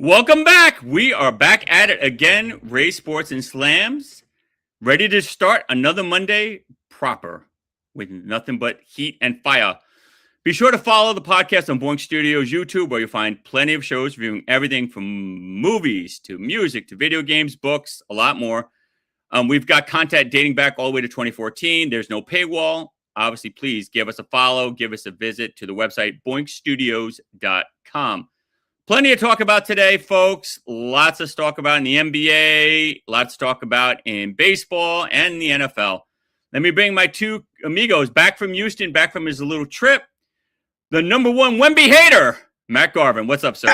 Welcome back. We are back at it again. Ray Sports and Slams. Ready to start another Monday proper with nothing but heat and fire. Be sure to follow the podcast on Boink Studios YouTube, where you'll find plenty of shows reviewing everything from movies to music to video games, books, a lot more. We've got content dating back all the way to 2014. There's no paywall. Obviously, please give us a follow. Give us a visit to the website, boinkstudios.com. Plenty to talk about today, folks. Lots to talk about in the NBA, lots to talk about in baseball and the NFL. Let me bring my two amigos back from Houston, back from his little trip. The number one Wemby hater, Matt Garvin. What's up, sir?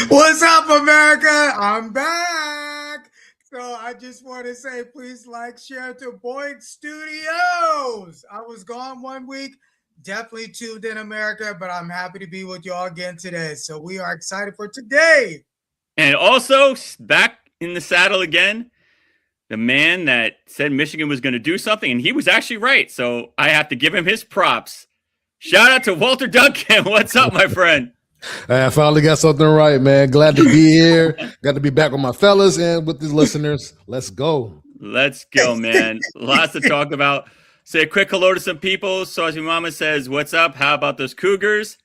What's up, America? I'm back. So I just want to say, please like, share to Boink Studios. I was gone 1 week. Definitely tuned in America, but I'm happy to be with y'all again today. So we are excited for today. And also back in the saddle again, the man that said Michigan was going to do something, and he was actually right. So I have to give him his props. Shout out to Walter Duncan. What's up, my friend? I finally got something right, man. Glad to be here. Got to be back with my fellas and with the listeners. Let's go. Let's go, man. Lots to talk about. Say a quick hello to some people. Saucy Mama says, what's up? How about those Cougars?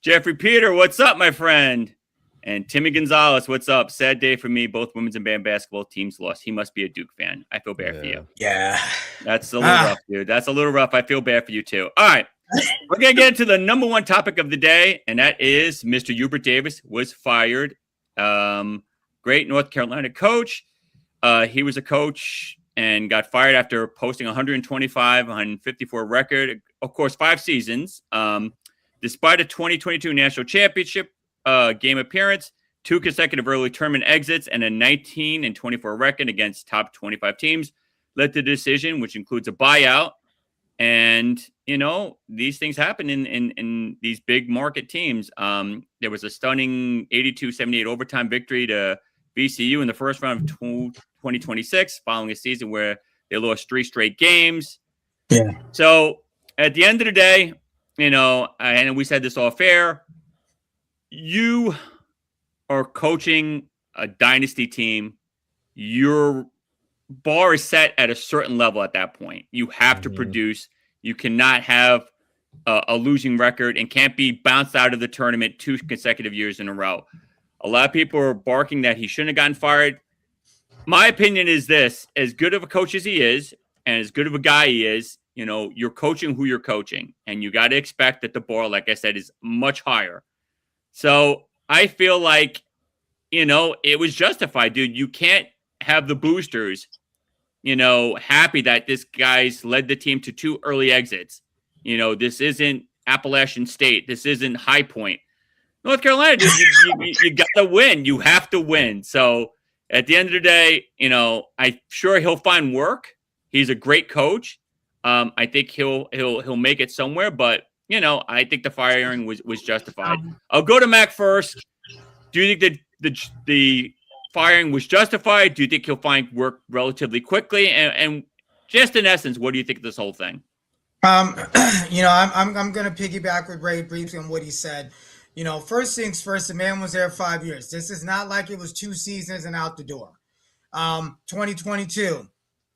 Jeffrey Peter, what's up, my friend? And Timmy Gonzalez, what's up? Sad day for me. Both women's and band basketball teams lost. He must be a Duke fan. I feel bad for you. Yeah. That's a little rough, dude. That's a little rough. I feel bad for you, too. All right. We're going to get into the number one topic of the day, and that is Mr. Hubert Davis was fired. Great North Carolina coach. He was a coach and got fired after posting 125, 154 record. Of course, 5 seasons. Despite a 2022 national championship game appearance, 2 consecutive early tournament exits, and a 19-24 record against top 25 teams led to the decision, which includes a buyout. And, you know, these things happen in these big market teams. There was a stunning 82-78 overtime victory to VCU in the first round of 2026, following a season where they lost 3 straight games. Yeah. So at the end of the day, you know, and we said this all fair, you are coaching a dynasty team. Your bar is set at a certain level at that point. You have to produce. You cannot have a losing record and can't be bounced out of the tournament 2 consecutive years in a row. A lot of people are barking that he shouldn't have gotten fired. My opinion is this: as good of a coach as he is, and as good of a guy he is, you know, you're coaching who you're coaching, and you got to expect that the bar, like I said, is much higher. So I feel like, you know, it was justified, dude. You can't have the boosters, you know, happy that this guy's led the team to 2 early exits. You know, this isn't Appalachian State. This isn't High Point. North Carolina, dude, you got to win. You have to win. So at the end of the day, you know, I'm sure he'll find work. He's a great coach. I think he'll make it somewhere. But, you know, I think the firing was justified. I'll go to Mack first. Do you think that the firing was justified? Do you think he'll find work relatively quickly? And just in essence, what do you think of this whole thing? You know, I'm going to piggyback with Ray briefly on what he said. You know, first things first, the man was there 5 years. This is not like it was 2 seasons and out the door. 2022,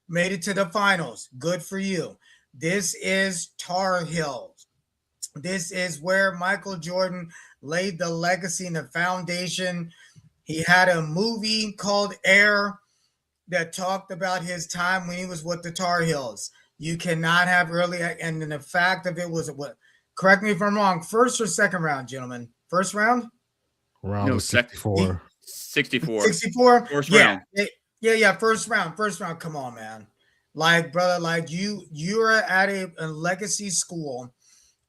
made it to the finals. Good for you. This is Tar Heels. This is where Michael Jordan laid the legacy and the foundation. He had a movie called Air that talked about his time when he was with the Tar Heels. You cannot have early, and then the fact of it was what? Correct me if I'm wrong. First or second round, gentlemen? First round? Round of 64. 64. 64? First yeah. round. Yeah. First round. Come on, man. Like, brother, like you're at a legacy school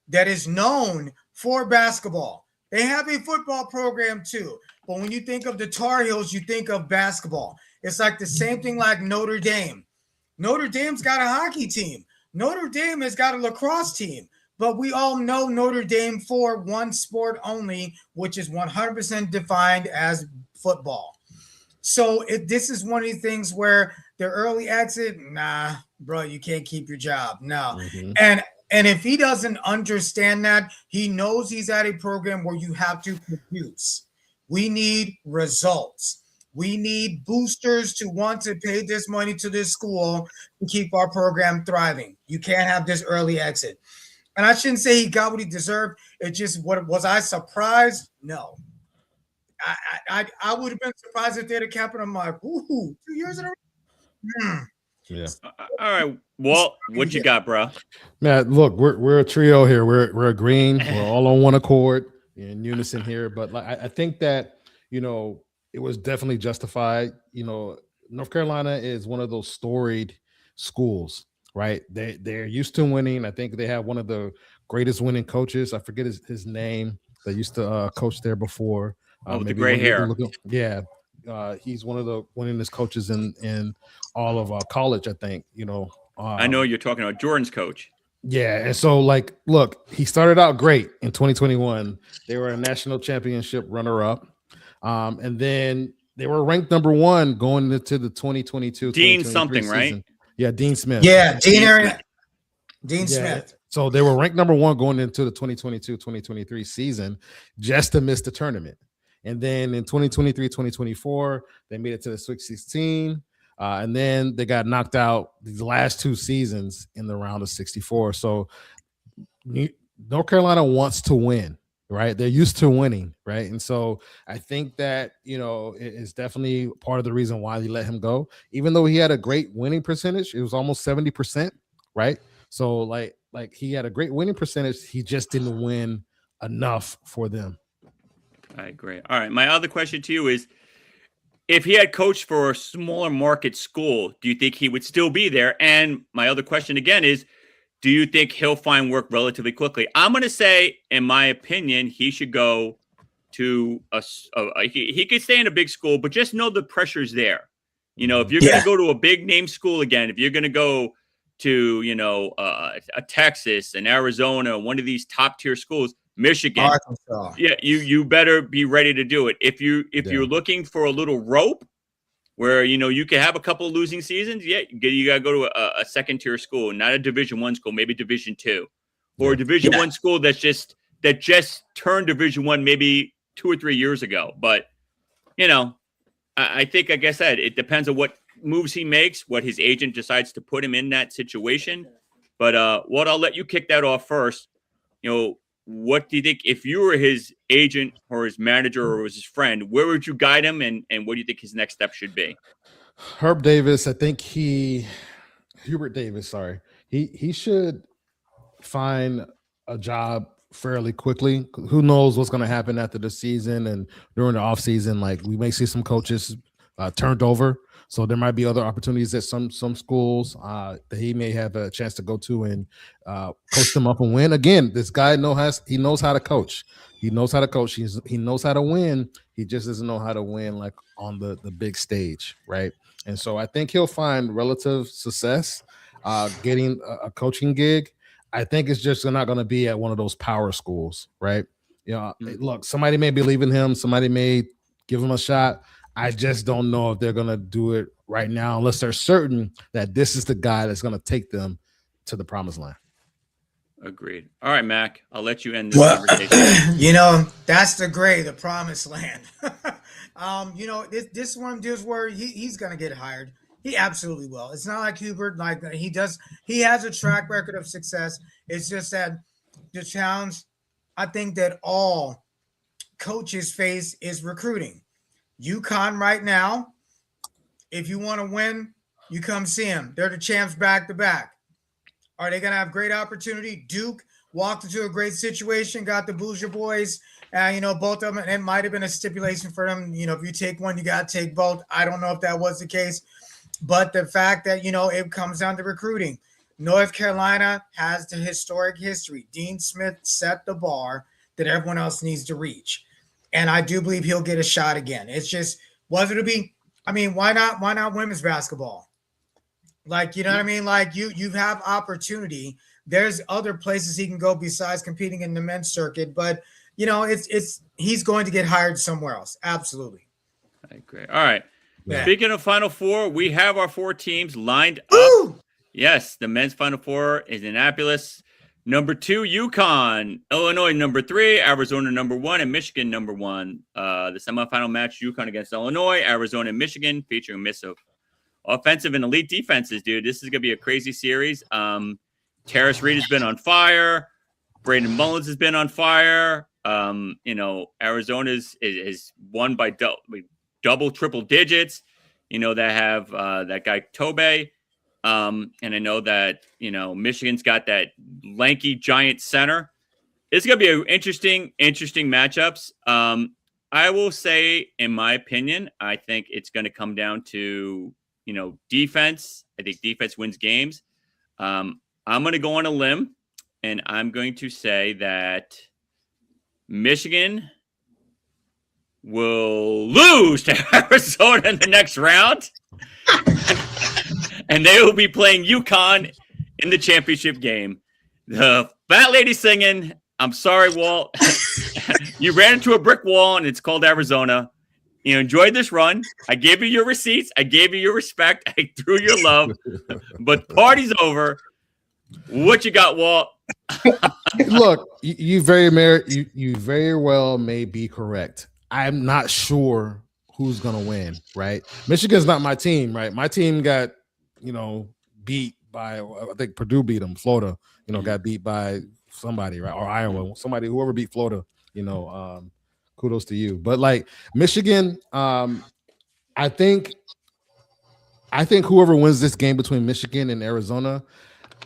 that is known for basketball. They have a football program too. But when you think of the Tar Heels, you think of basketball. It's like the same thing like Notre Dame. Notre Dame's got a hockey team. Notre Dame has got a lacrosse team. But we all know Notre Dame for one sport only, which is 100% defined as football. So this is one of the things where the early exit, nah, bro, you can't keep your job. No. Mm-hmm. And if he doesn't understand that, he knows he's at a program where you have to produce. We need results. We need boosters to want to pay this money to this school to keep our program thriving. You can't have this early exit. And I shouldn't say he got what he deserved. It just, what was I surprised? No. I would have been surprised if they'd have kept it. I'm like, ooh, 2 years in a row. Yeah. All right, Walt, what you got, bro? Man, look, we're a trio here. We're agreeing. We're all on one accord, in unison here. But like, I think that, you know, it was definitely justified. You know, North Carolina is one of those storied schools, right? They're used to winning. I think they have one of the greatest winning coaches. I forget his name. That used to coach there before. With the gray hair. Yeah. He's one of the winningest coaches in all of college, I think. You know, I know you're talking about Jordan's coach. Yeah, and so like, look, he started out great in 2021. They were a national championship runner-up, and then they were ranked number 1 going into the 2022. Dean something, season. right? Yeah, Dean Smith. Yeah, Dean Smith. So they were ranked number 1 going into the 2022-2023 season, just to miss the tournament. And then in 2023-2024, they made it to the Sweet 16. And then they got knocked out these last 2 seasons in the round of 64. So North Carolina wants to win, right? They're used to winning, right? And so I think that, you know, it is definitely part of the reason why they let him go. Even though he had a great winning percentage, it was almost 70%, right? So like he had a great winning percentage. He just didn't win enough for them. I agree. All right. My other question to you is, if he had coached for a smaller market school, do you think he would still be there? And my other question again is, do you think he'll find work relatively quickly? I'm going to say, in my opinion, he should go to he could stay in a big school, but just know the pressure's there. You know, if you're going to go to a big name school again, if you're going to go to, you know, a Texas, an Arizona, one of these top tier schools, Michigan, Arkansas. Yeah, you better be ready to do it. If you're looking for a little rope where, you know, you can have a couple of losing seasons, you got to go to a second tier school, not a Division I school, maybe Division II, or a Division I school that just turned Division I maybe 2 or 3 years ago. But, you know, I think, like I said, it depends on what moves he makes, what his agent decides to put him in that situation. But Walt, I'll let you kick that off first. You know, what do you think, if you were his agent or his manager or was his friend, where would you guide him, and what do you think his next step should be? Hubert Davis, sorry. He should find a job fairly quickly. Who knows what's going to happen after the season and during the offseason. Like, we may see some coaches turned over. So there might be other opportunities at some schools that he may have a chance to go to and coach them up and win. Again, this guy he knows how to coach. He knows how to coach. He knows how to win. He just doesn't know how to win like on the big stage, right? And so I think he'll find relative success getting a coaching gig. I think it's just not going to be at one of those power schools, right? You know, look, somebody may believe in him. Somebody may give him a shot. I just don't know if they're going to do it right now unless they're certain that this is the guy that's going to take them to the promised land. Agreed. All right, Mack, I'll let you end this conversation. You know, that's the promised land. You know, this one just where he's going to get hired. He absolutely will. It's not like Hubert, like he has a track record of success. It's just that the challenge, I think, that all coaches face is recruiting. UConn right now, if you want to win, you come see them. They're the champs back to back. Are they going to have great opportunity? Duke walked into a great situation, got the Bouger boys. You know, both of them, it might have been a stipulation for them. You know, if you take one, you got to take both. I don't know if that was the case. But the fact that, you know, it comes down to recruiting. North Carolina has the historic history. Dean Smith set the bar that everyone else needs to reach. And I do believe he'll get a shot again. It's just, whether to be, I mean, why not women's basketball? Like, you know what I mean? Like, you have opportunity. There's other places he can go besides competing in the men's circuit. But, you know, he's going to get hired somewhere else. Absolutely. I agree. All right. Yeah. Speaking of Final Four, we have our 4 teams lined up. Ooh! Yes, the men's Final Four is in Annapolis. Number 2, UConn. Illinois, number 3. Arizona, number 1. And Michigan, number 1. The semifinal match, UConn against Illinois. Arizona and Michigan, featuring a mix of offensive and elite defenses, dude. This is going to be a crazy series. Terrace Reed has been on fire. Braden Mullins has been on fire. Arizona is won by double, triple digits. They have that guy Tobe. And I know that, Michigan's got that lanky giant center. It's going to be an interesting matchups. I will say, in my opinion, I think it's going to come down to, defense. I think defense wins games. I'm going to go on a limb, and I'm going to say that Michigan will lose to Arizona in the next round. And they will be playing UConn in the championship game. The fat lady singing, I'm sorry, Walt. You ran into a brick wall, and it's called Arizona. You enjoyed this run. I gave you your receipts. I gave you your respect. I threw your love. But party's over. What you got, Walt? Look, you very well may be correct. I'm not sure who's gonna win, right? Michigan's not my team, right? My team got, beat by, I think Purdue beat them. Florida, got beat by somebody, right? Or Iowa, somebody, whoever beat Florida, kudos to you. But like Michigan, I think whoever wins this game between Michigan and Arizona,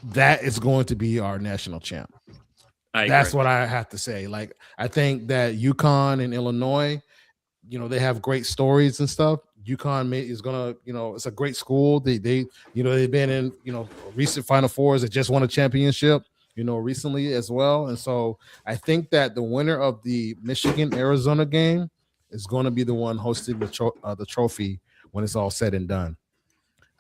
that is going to be our national champ. That's what I have to say. Like, I think that UConn and Illinois, they have great stories and stuff. UConn is gonna, it's a great school. They've been in, recent Final Fours. They just won a championship, recently as well. And so I think that the winner of the Michigan-Arizona game is going to be the one hosting the trophy when it's all said and done.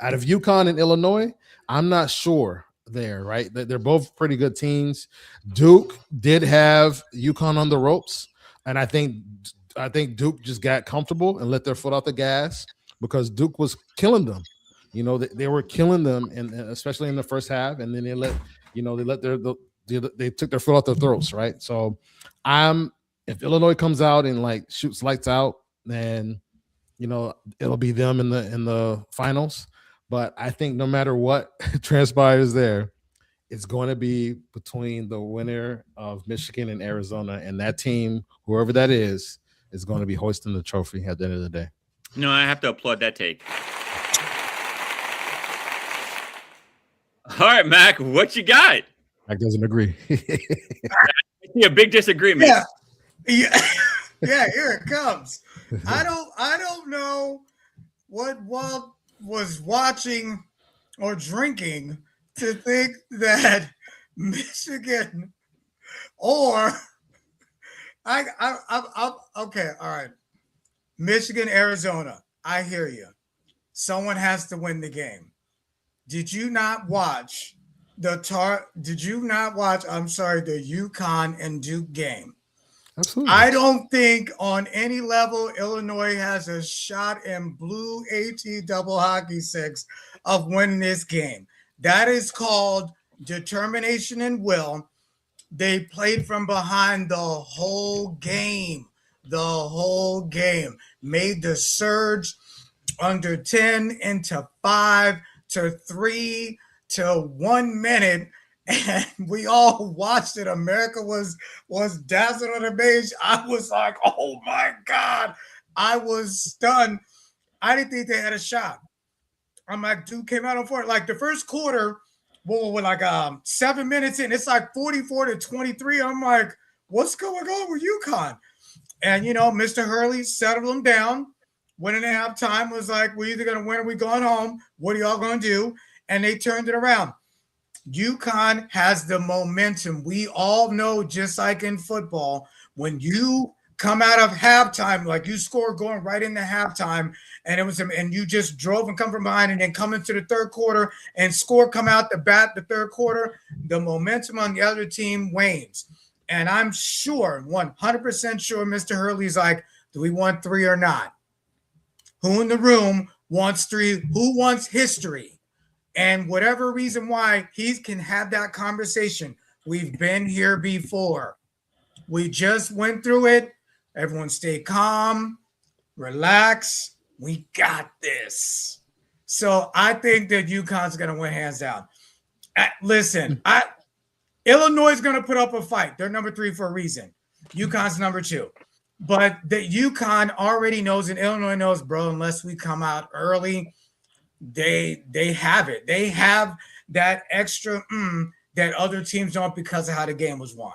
Out of UConn and Illinois, I'm not sure there, right? They're both pretty good teams. Duke did have UConn on the ropes, and I think Duke just got comfortable and let their foot off the gas because Duke was killing them. They were killing them, and especially in the first half, and then they took their foot off their throats, right? So, if Illinois comes out and like shoots lights out, then it'll be them in the finals. But I think no matter what transpires there, it's going to be between the winner of Michigan and Arizona, and that team, whoever that is going to be hoisting the trophy at the end of the day. No, I have to applaud that take. All right, Mac, what you got? Mac doesn't agree. I see a big disagreement. Yeah, here it comes. I don't know what Walt was watching or drinking to think that Michigan or okay, all right. Michigan, Arizona. I hear you. Someone has to win the game. Did you not watch the UConn and Duke game? Absolutely. I don't think on any level Illinois has a shot in blue AT double hockey sticks of winning this game. That is called determination and will. They played from behind the whole game. Made the surge under 10 into 5 to 3 to 1 minute. And we all watched it. America was dazzled on the page. I was like, oh my God. I was stunned. I didn't think they had a shot. I'm like, Duke came out on four. Like the first quarter, we're like 7 minutes in. It's like 44-23. I'm like, what's going on with UConn? And, Mr. Hurley settled them down. Went in at halftime, was like, we're either going to win or we're going home. What are y'all going to do? And they turned it around. UConn has the momentum. We all know, just like in football, when you come out of halftime, like you score going right into halftime, and you just drove and come from behind and then come into the third quarter and score, come out the third quarter, the momentum on the other team wanes. And I'm sure, 100% sure, Mr. Hurley's like, do we want 3 or not? Who in the room wants 3? Who wants history? And whatever reason why, he can have that conversation. We've been here before. We just went through it. Everyone stay calm, relax. We got this. So I think that UConn's going to win hands down. Listen, Illinois is going to put up a fight. They're number 3 for a reason. UConn's number 2. But the UConn already knows and Illinois knows, bro, unless we come out early, they have it. They have that extra that other teams don't because of how the game was won.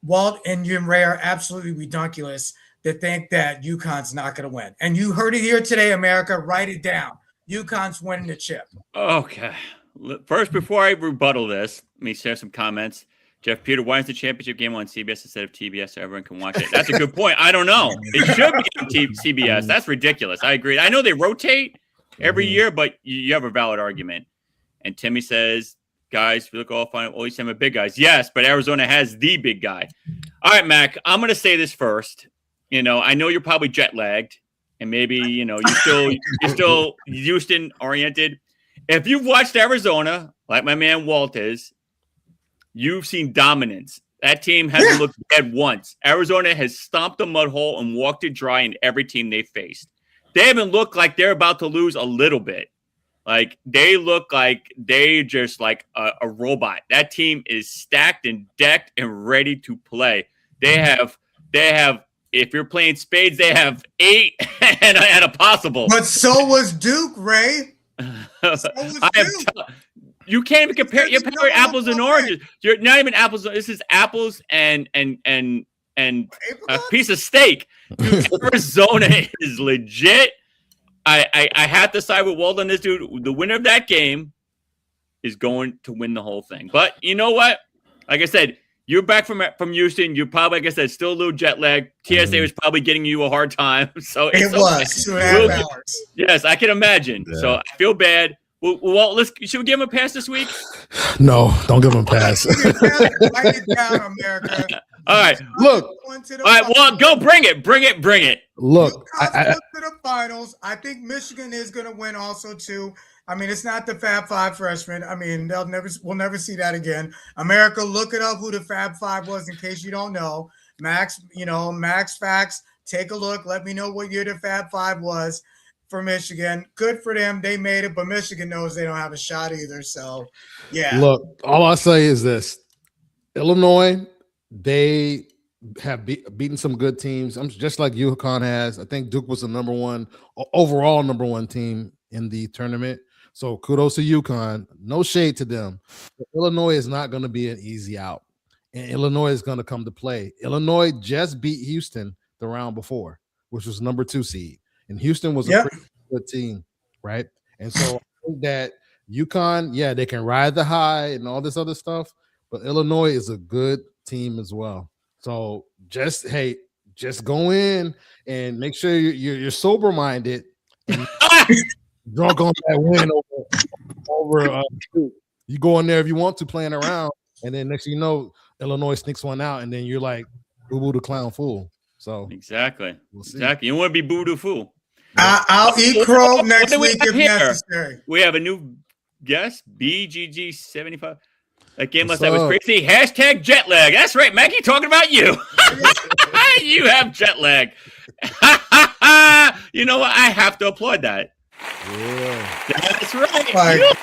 Walt and Jim Ray are absolutely ridiculous to think that UConn's not going to win. And you heard it here today, America. Write it down. UConn's winning the chip. Okay. First, before I rebuttal this, let me share some comments. Jeff Peter, why is the championship game on CBS instead of TBS so everyone can watch it? That's a good point. I don't know. It should be on CBS. That's ridiculous. I agree. I know they rotate every year, but you have a valid argument. And Timmy says, guys, if you look all fine, all these have big guys. Yes, but Arizona has the big guy. All right, Mac, I'm going to say this first. I know you're probably jet lagged and maybe, you're still Houston oriented. If you've watched Arizona, like my man Walt is, you've seen dominance. That team hasn't looked bad once. Arizona has stomped a mud hole and walked it dry in every team they faced. They haven't looked like they're about to lose a little bit. Like they look like they just like a robot. That team is stacked and decked and ready to play. They have. If you're playing spades, they have 8 and a possible. But so was Duke, Ray. You can't even compare. You're comparing apples and oranges. You're not even apples. This is apples and a piece of steak. Arizona is legit. I have to side with Walt on this, dude. The winner of that game is going to win the whole thing. But you know what? Like I said, you're back from Houston. You're probably, like I said, still a little jet lag. TSA was probably getting you a hard time. So it was 2.5 hours. Yes, I can imagine. Yeah. So I feel bad. Well, should we give him a pass this week? No, don't give him a pass. Write it down, America. All right, look. All right, well, go bring it. Look, to the finals. I think Michigan is going to win also too. I mean, it's not the Fab Five freshmen. I mean, we'll never see that again. America, look it up who the Fab Five was in case you don't know. Max Facts. Take a look. Let me know what year the Fab Five was for Michigan. Good for them. They made it, but Michigan knows they don't have a shot either. So, yeah. Look, all I'll say is this. Illinois, they have beaten some good teams. I'm just like UConn has. I think Duke was the overall number one team in the tournament. So kudos to UConn. No shade to them. But Illinois is not going to be an easy out. And Illinois is going to come to play. Illinois just beat Houston the round before, which was number 2 seed. And Houston was a pretty good team, right? And so I think that UConn, they can ride the high and all this other stuff, but Illinois is a good team as well. So just go in and make sure you're sober-minded and drunk on that win over you go in there if you want to playing around, and then next thing you know, Illinois sneaks one out, and then you're like boo-boo the clown fool. So exactly. You want to be boo-boo fool. I'll eat crow next week if necessary. We have a new guest, BGG75. That game last night was crazy. Hashtag jet lag. That's right, Maggie, talking about you. You have jet lag. You know what? I have to applaud that. Yeah. That's right.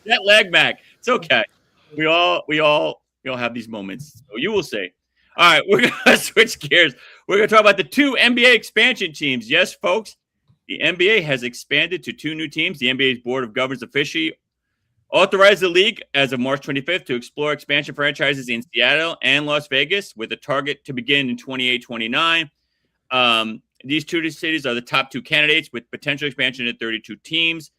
Jet lag, Mac. It's okay. We all have these moments. So you will see. All right, we're going to switch gears. We're going to talk about the 2 NBA expansion teams. Yes, folks, the NBA has expanded to 2 new teams. The NBA's Board of Governors officially authorized the league as of March 25th to explore expansion franchises in Seattle and Las Vegas with a target to begin in 28-29. These 2 cities are the top 2 candidates with potential expansion to 32 teams,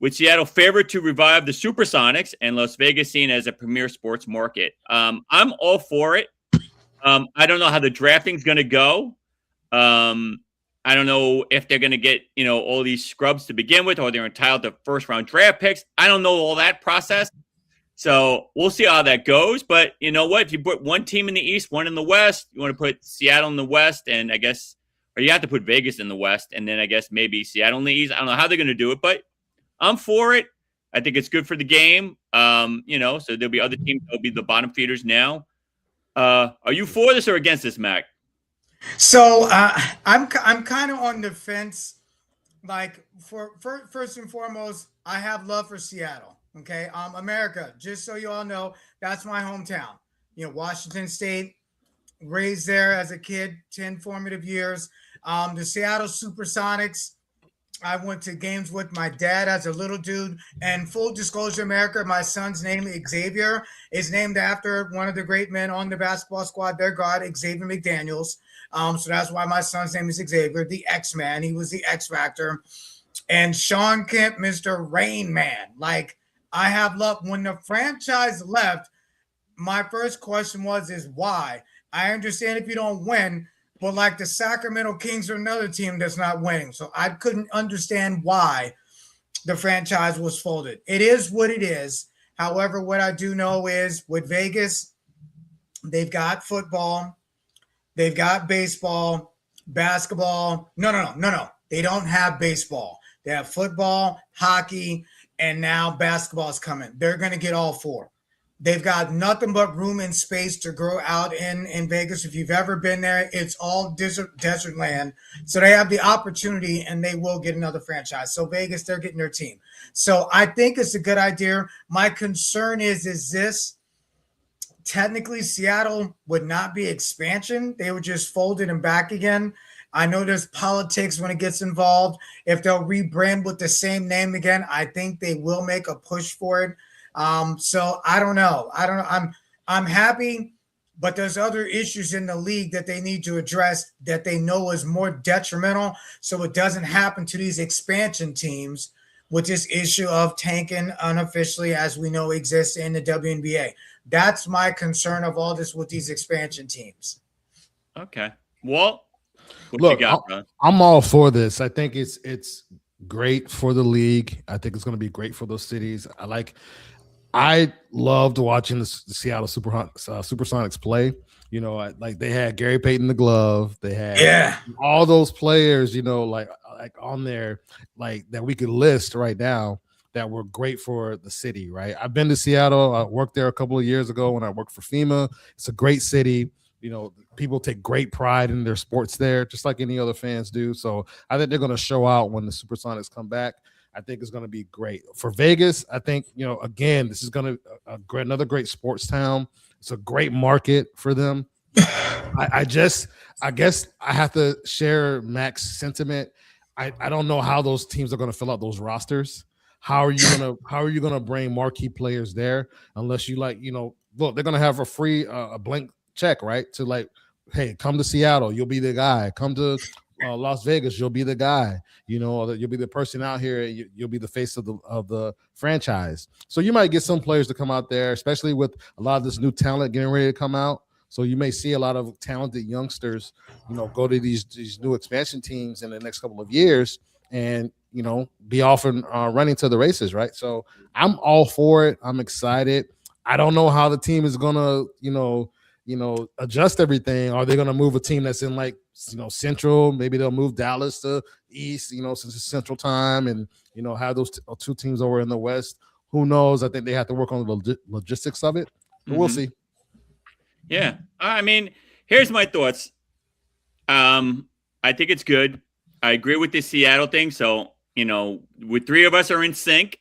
with Seattle favored to revive the Supersonics and Las Vegas seen as a premier sports market. I'm all for it. I don't know how the drafting's going to go. I don't know if they're going to get, all these scrubs to begin with, or they're entitled to first-round draft picks. I don't know all that process. So we'll see how that goes. But you know what? If you put one team in the East, one in the West, you want to put Seattle in the West, and I guess, or you have to put Vegas in the West, and then I guess maybe Seattle in the East. I don't know how they're going to do it, but I'm for it. I think it's good for the game. So there'll be other teams that'll be the bottom feeders now. Are you for this or against this, Mac? So I'm kind of on the fence. Like for first and foremost, I have love for Seattle. Okay, America. Just so you all know, that's my hometown. Washington State, raised there as a kid, 10 formative years. The Seattle Supersonics. I went to games with my dad as a little dude. And full disclosure, America, my son's name, Xavier, is named after one of the great men on the basketball squad, their guard, Xavier McDaniels. So that's why my son's name is Xavier, the X-Man. He was the X Factor. And Sean Kemp, Mr. Rain Man. Like, I have love. When the franchise left, my first question is why? I understand if you don't win, but like the Sacramento Kings are another team that's not winning. So I couldn't understand why the franchise was folded. It is what it is. However, what I do know is with Vegas, they've got football, they've got baseball, basketball. No. They don't have baseball. They have football, hockey, and now basketball is coming. They're going to get all four. They've got nothing but room and space to grow out in Vegas. If you've ever been there, it's all desert land. So they have the opportunity, and they will get another franchise. So Vegas, they're getting their team. So I think it's a good idea. My concern is this. Technically, Seattle would not be expansion. They would just fold it and back again. I know there's politics when it gets involved. If they'll rebrand with the same name again, I think they will make a push for it. So I don't know. I'm happy, but there's other issues in the league that they need to address that they know is more detrimental. So it doesn't happen to these expansion teams with this issue of tanking unofficially, as we know exists in the WNBA. That's my concern of all this with these expansion teams. Okay. Walt, what Look, you got, bro? I'm all for this. I think it's great for the league. I think it's going to be great for those cities. I loved watching the Seattle Supersonics play. Like they had Gary Payton the glove. They had all those players, like on there, like that we could list right now that were great for the city, right? I've been to Seattle. I worked there a couple of years ago when I worked for FEMA. It's a great city. People take great pride in their sports there, just like any other fans do. So I think they're going to show out when the Supersonics come back. I think it's going to be great for Vegas. I think, again, this is going to another great sports town. It's a great market for them. I guess I have to share Mack's sentiment. I don't know how those teams are going to fill out those rosters. How are you gonna bring marquee players there unless you look, they're gonna have a free a blank check, right? To like, hey, come to Seattle, you'll be the guy. Come to Las Vegas, you'll be the guy. You'll be the person out here. You'll be the face of the franchise. So you might get some players to come out there, especially with a lot of this new talent getting ready to come out. So you may see a lot of talented youngsters, go to these new expansion teams in the next couple of years and be off and running to the races, right? So I'm all for it. I'm excited. I don't know how the team is gonna, adjust everything. Are they gonna move a team that's in Central? Maybe they'll move Dallas to East, since it's Central time, and have those two teams over in the West. Who knows? I think they have to work on the logistics of it. But we'll see. Yeah, I mean, here's my thoughts. I think it's good. I agree with the Seattle thing. So, with three of us are in sync.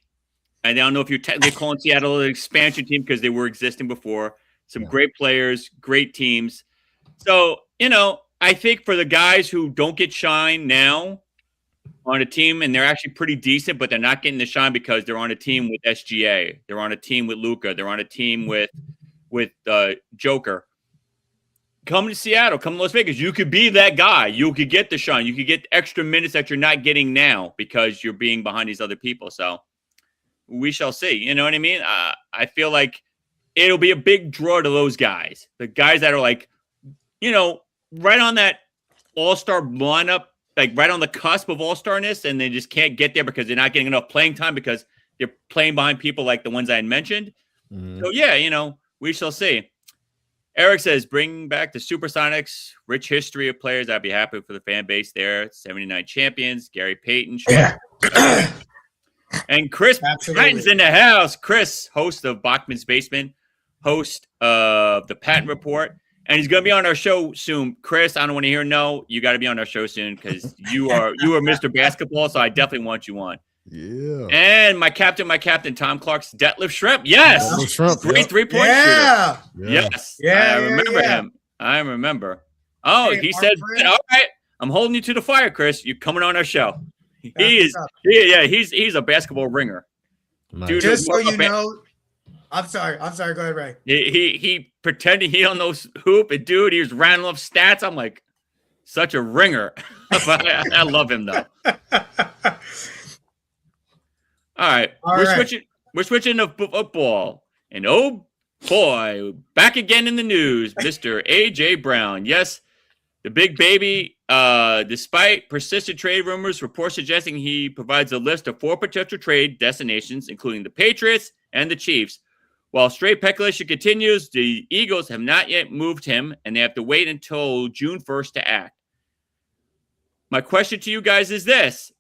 I don't know if you're technically calling Seattle an expansion team because they were existing before. Some great players, great teams. So, I think for the guys who don't get shine now on a team, and they're actually pretty decent, but they're not getting the shine because they're on a team with SGA. They're on a team with Luka. They're on a team with Joker. Come to Seattle, come to Las Vegas. You could be that guy. You could get the shine. You could get extra minutes that you're not getting now because you're being behind these other people. So we shall see. You know what I mean? I feel like it'll be a big draw to those guys. The guys that are right on that all-star lineup, like right on the cusp of all-starness, and they just can't get there because they're not getting enough playing time because they're playing behind people like the ones I had mentioned. Mm-hmm. So, yeah, we shall see. Eric says, bring back the Supersonics, rich history of players. I'd be happy for the fan base there. 79 champions, Gary Payton. And Chris Patton's in the house. Chris, host of Bachman's Basement, host of the Patton Report, and he's going to be on our show soon. Chris, I don't want to hear no. You got to be on our show soon because you are Mr. Basketball, so I definitely want you on. Yeah. And my captain, Tom Clark's Detlef Schrempf. Yes. Great 3-point shooter. Yes. Yeah. I remember him. I remember. Oh, he said, all right, I'm holding you to the fire, Chris. You're coming on our show. He's a basketball ringer. Nice. Dude, just so you know, I'm sorry. Go ahead, Ray. He pretended he don't know hoop, and dude, he was rattling off stats. I'm like, such a ringer. I love him though. All right, we're switching to football, and oh boy, back again in the news, Mr. AJ Brown. Yes, the big baby. Despite persistent trade rumors, reports suggesting he provides a list of 4 potential trade destinations, including the Patriots and the Chiefs. While straight speculation continues, the Eagles have not yet moved him, and they have to wait until June 1st to act. My question to you guys is this.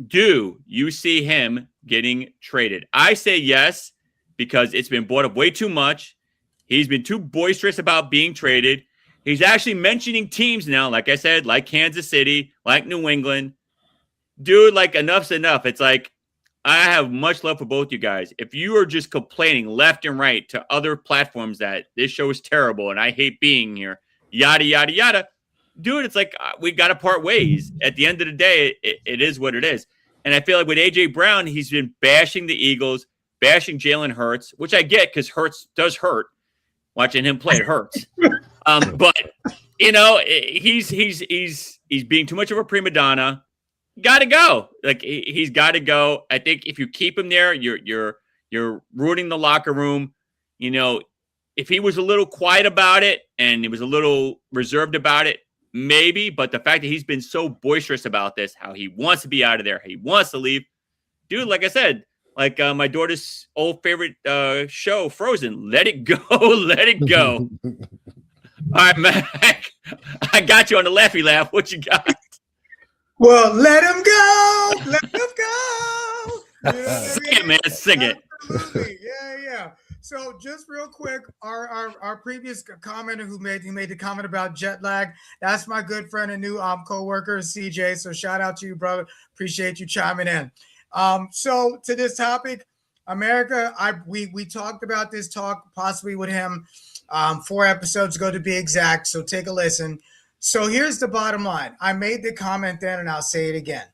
Do you see him getting traded? I say yes, because it's been brought up way too much. He's been too boisterous about being traded. He's actually mentioning teams now, like I said, like Kansas City, like New England. Dude, like, enough's enough. It's like, I have much love for both you guys. If you are just complaining left and right to other platforms that this show is terrible and I hate being here, yada, yada, yada, dude, it's like we got to part ways. At the end of the day, it is what it is. And I feel like with A.J. Brown, he's been bashing the Eagles, bashing Jalen Hurts, which I get because Hurts does hurt. Watching him play, it hurts. But, you know, he's being too much of a prima donna. Got to go. Like, he's got to go. I think if you keep him there, you're ruining the locker room. You know, if he was a little quiet about it and he was a little reserved about it, maybe. But the fact that he's been so boisterous about this, how he wants to be out of there, he wants to leave. Dude, like I said, like my daughter's old favorite show, Frozen, let it go, let it go. All right, Mack, I got you on the laughy laugh. What you got? Well, let him go. Let him go. You know Sing it, man. Sing it. Absolutely. Yeah. So just real quick, our previous commenter who made the comment about jet lag, that's my good friend and new co-worker, CJ. So shout out to you, brother. Appreciate you chiming in. So to this topic, America, we talked about this talk possibly with him 4 episodes ago to be exact. So take a listen. So here's the bottom line. I made the comment then, and I'll say it again.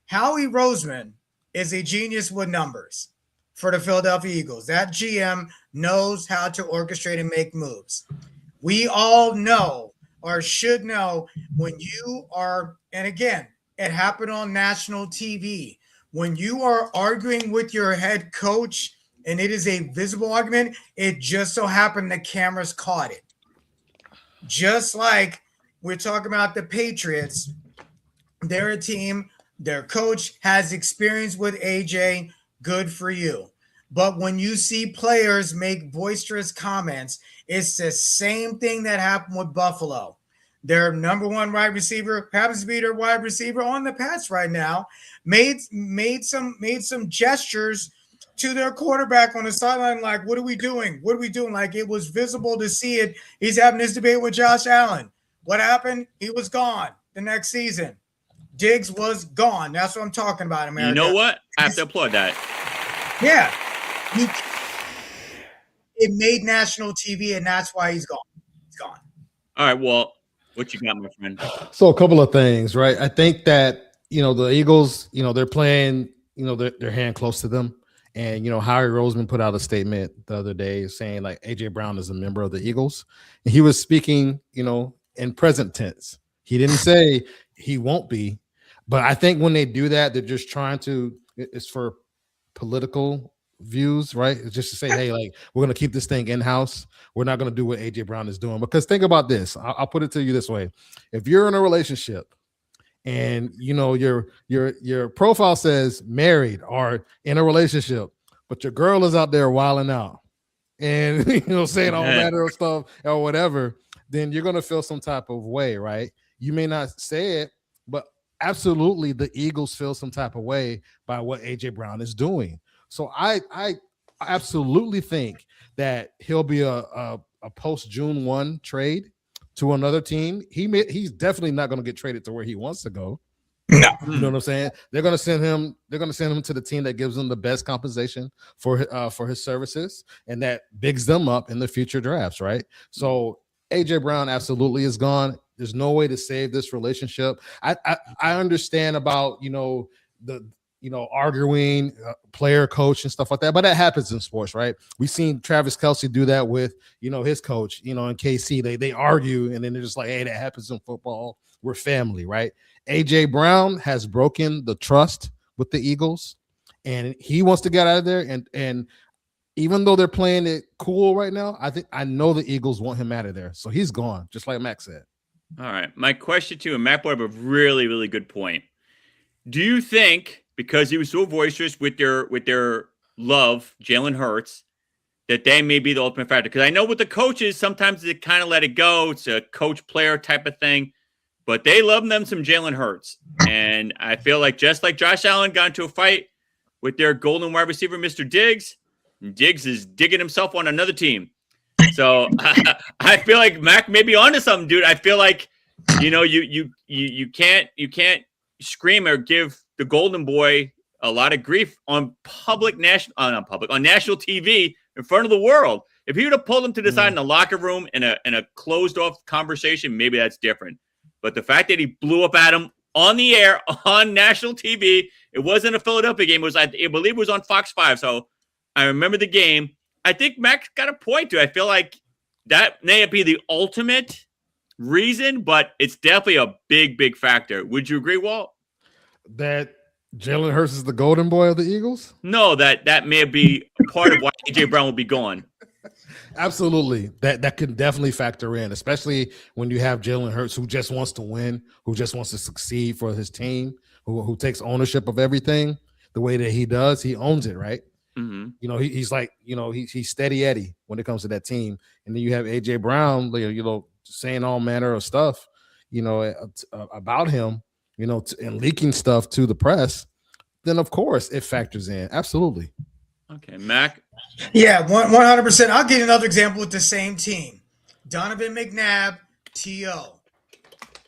Howie Roseman is a genius with numbers for the Philadelphia Eagles. That GM knows how to orchestrate and make moves. We all know, or should know, when you are, and again, it happened on national TV, when you are arguing with your head coach and it is a visible argument, it just so happened the cameras caught it. Just like we're talking about the Patriots, they're a team, their coach has experience with AJ, good for you. But when you see players make boisterous comments, it's the same thing that happened with Buffalo. Their number 1 wide receiver happens to be their wide receiver on the Pats right now, made some gestures to their quarterback on the sideline, like, what are we doing? What are we doing? Like, it was visible to see it. He's having this debate with Josh Allen. What happened? He was gone the next season. Diggs was gone. That's what I'm talking about, America. You know what? I have to applaud that. Yeah. It made national TV, and that's why he's gone. He's gone. All right, Walt, what you got, my friend? So a couple of things, right? I think that, the Eagles, they're playing, their hand close to them. And, Howie Roseman put out a statement the other day saying, like, A.J. Brown is a member of the Eagles. And he was speaking, in present tense. He didn't say he won't be. But I think when they do that, they're just trying to, it's for political views, right? It's just to say, hey, like, we're going to keep this thing in-house. We're not going to do what A.J. Brown is doing. Because think about this. I'll put it to you this way. If you're in a relationship and, your profile says married or in a relationship, but your girl is out there wilding out and, saying all manner of stuff or whatever, then you're going to feel some type of way, right? You may not say it, but absolutely the Eagles feel some type of way by what AJ Brown is doing. So I absolutely think that he'll be a post June 1 trade to another team. He's definitely not going to get traded to where he wants to go. No. You know what I'm saying? They're going to send him to the team that gives him the best compensation for his services and that bigs them up in the future drafts, right? So AJ Brown absolutely is gone. There's no way to save this relationship. I understand about, arguing player coach and stuff like that, but that happens in sports, right? We've seen Travis Kelce do that with, his coach, in KC. They argue and then they're just like, hey, that happens in football. We're family, right? AJ Brown has broken the trust with the Eagles and he wants to get out of there. And even though they're playing it cool right now, I know the Eagles want him out of there. So he's gone, just like Mack said. All right. My question to you, and Matt brought up a really, really good point. Do you think because he was so boisterous with their love, Jalen Hurts, that they may be the ultimate factor? Because I know with the coaches, sometimes they kind of let it go. It's a coach-player type of thing. But they love them some Jalen Hurts. And I feel like just like Josh Allen got into a fight with their golden wide receiver, Mr. Diggs, and Diggs is digging himself on another team. So I feel like Mack may be onto something, dude. I feel like, you can't scream or give the golden boy a lot of grief on on national TV in front of the world. If he would have pulled him to the side in the locker room in a closed off conversation, maybe that's different. But the fact that he blew up at him on the air on national TV, it wasn't a Philadelphia game. I believe it was on Fox 5. So I remember the game. I think Mack's got a point to. I feel like that may not be the ultimate reason, but it's definitely a big, big factor. Would you agree, Walt? That Jalen Hurts is the golden boy of the Eagles? No, that may be part of why AJ Brown will be gone. Absolutely. That could definitely factor in, especially when you have Jalen Hurts who just wants to win, who just wants to succeed for his team, who takes ownership of everything the way that he does. He owns it, right? Mm-hmm. He's like, he's steady Eddie when it comes to that team. And then you have AJ Brown, saying all manner of stuff, about him, and leaking stuff to the press. Then of course it factors in. Absolutely. Okay, Mack. Yeah, 100%. I'll give you another example with the same team. Donovan McNabb, T.O.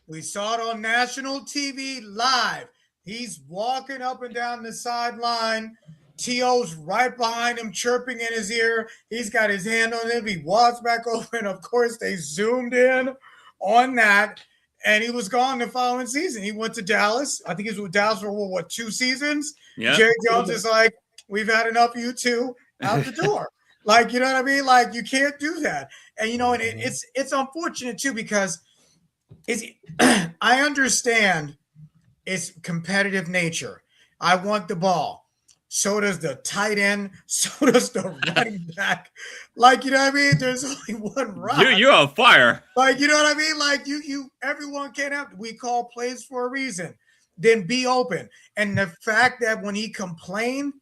We saw it on national TV live. He's walking up and down the sideline. T.O.'s right behind him, chirping in his ear. He's got his hand on him. He walks back over, and of course, they zoomed in on that, and he was gone the following season. He went to Dallas. I think he was with Dallas for, 2 seasons? Yeah. Jerry Jones is like, we've had enough of you two, out the door. Like, you know what I mean? Like, you can't do that. And, and it's unfortunate, too, because I understand it's competitive nature. I want the ball. So does the tight end. So does the running back. Like, you know what I mean? There's only one rock. You're on fire. Like, you know what I mean? Like, everyone can't have. We call plays for a reason. Then be open. And the fact that when he complained,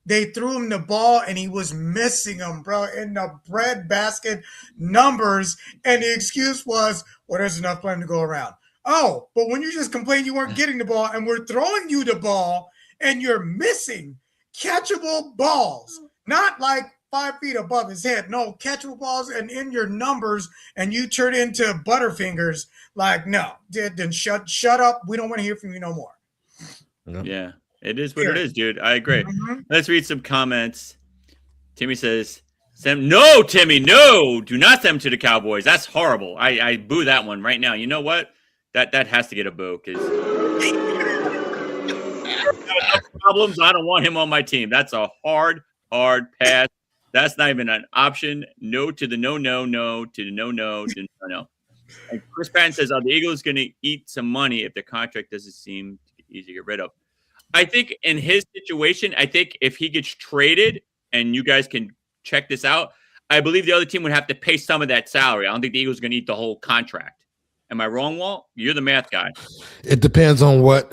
they threw him the ball and he was missing them, bro, in the breadbasket numbers. And the excuse was, well, there's enough time to go around. Oh, but when you just complained you weren't getting the ball and we're throwing you the ball and you're missing catchable balls, not like 5 feet above his head. No, catchable balls and in your numbers, and you turn into Butterfingers. Like, no, then shut up. We don't want to hear from you no more. Yeah, it is what it is, dude. I agree. Mm-hmm. Let's read some comments. Timmy says, no, Timmy, no, do not send him to the Cowboys. That's horrible. I boo that one right now. You know what? That has to get a boo because problems. I don't want him on my team. That's a hard pass. That's not even an option. No to the no to the no to no. And Chris Patton says, are the Eagles going to eat some money if the contract doesn't seem easy to get rid of? I think in his situation, I think if he gets traded, and you guys can check this out, I believe the other team would have to pay some of that salary. I don't think the Eagles are going to eat the whole contract. Am I wrong, Walt? You're the math guy. It depends on what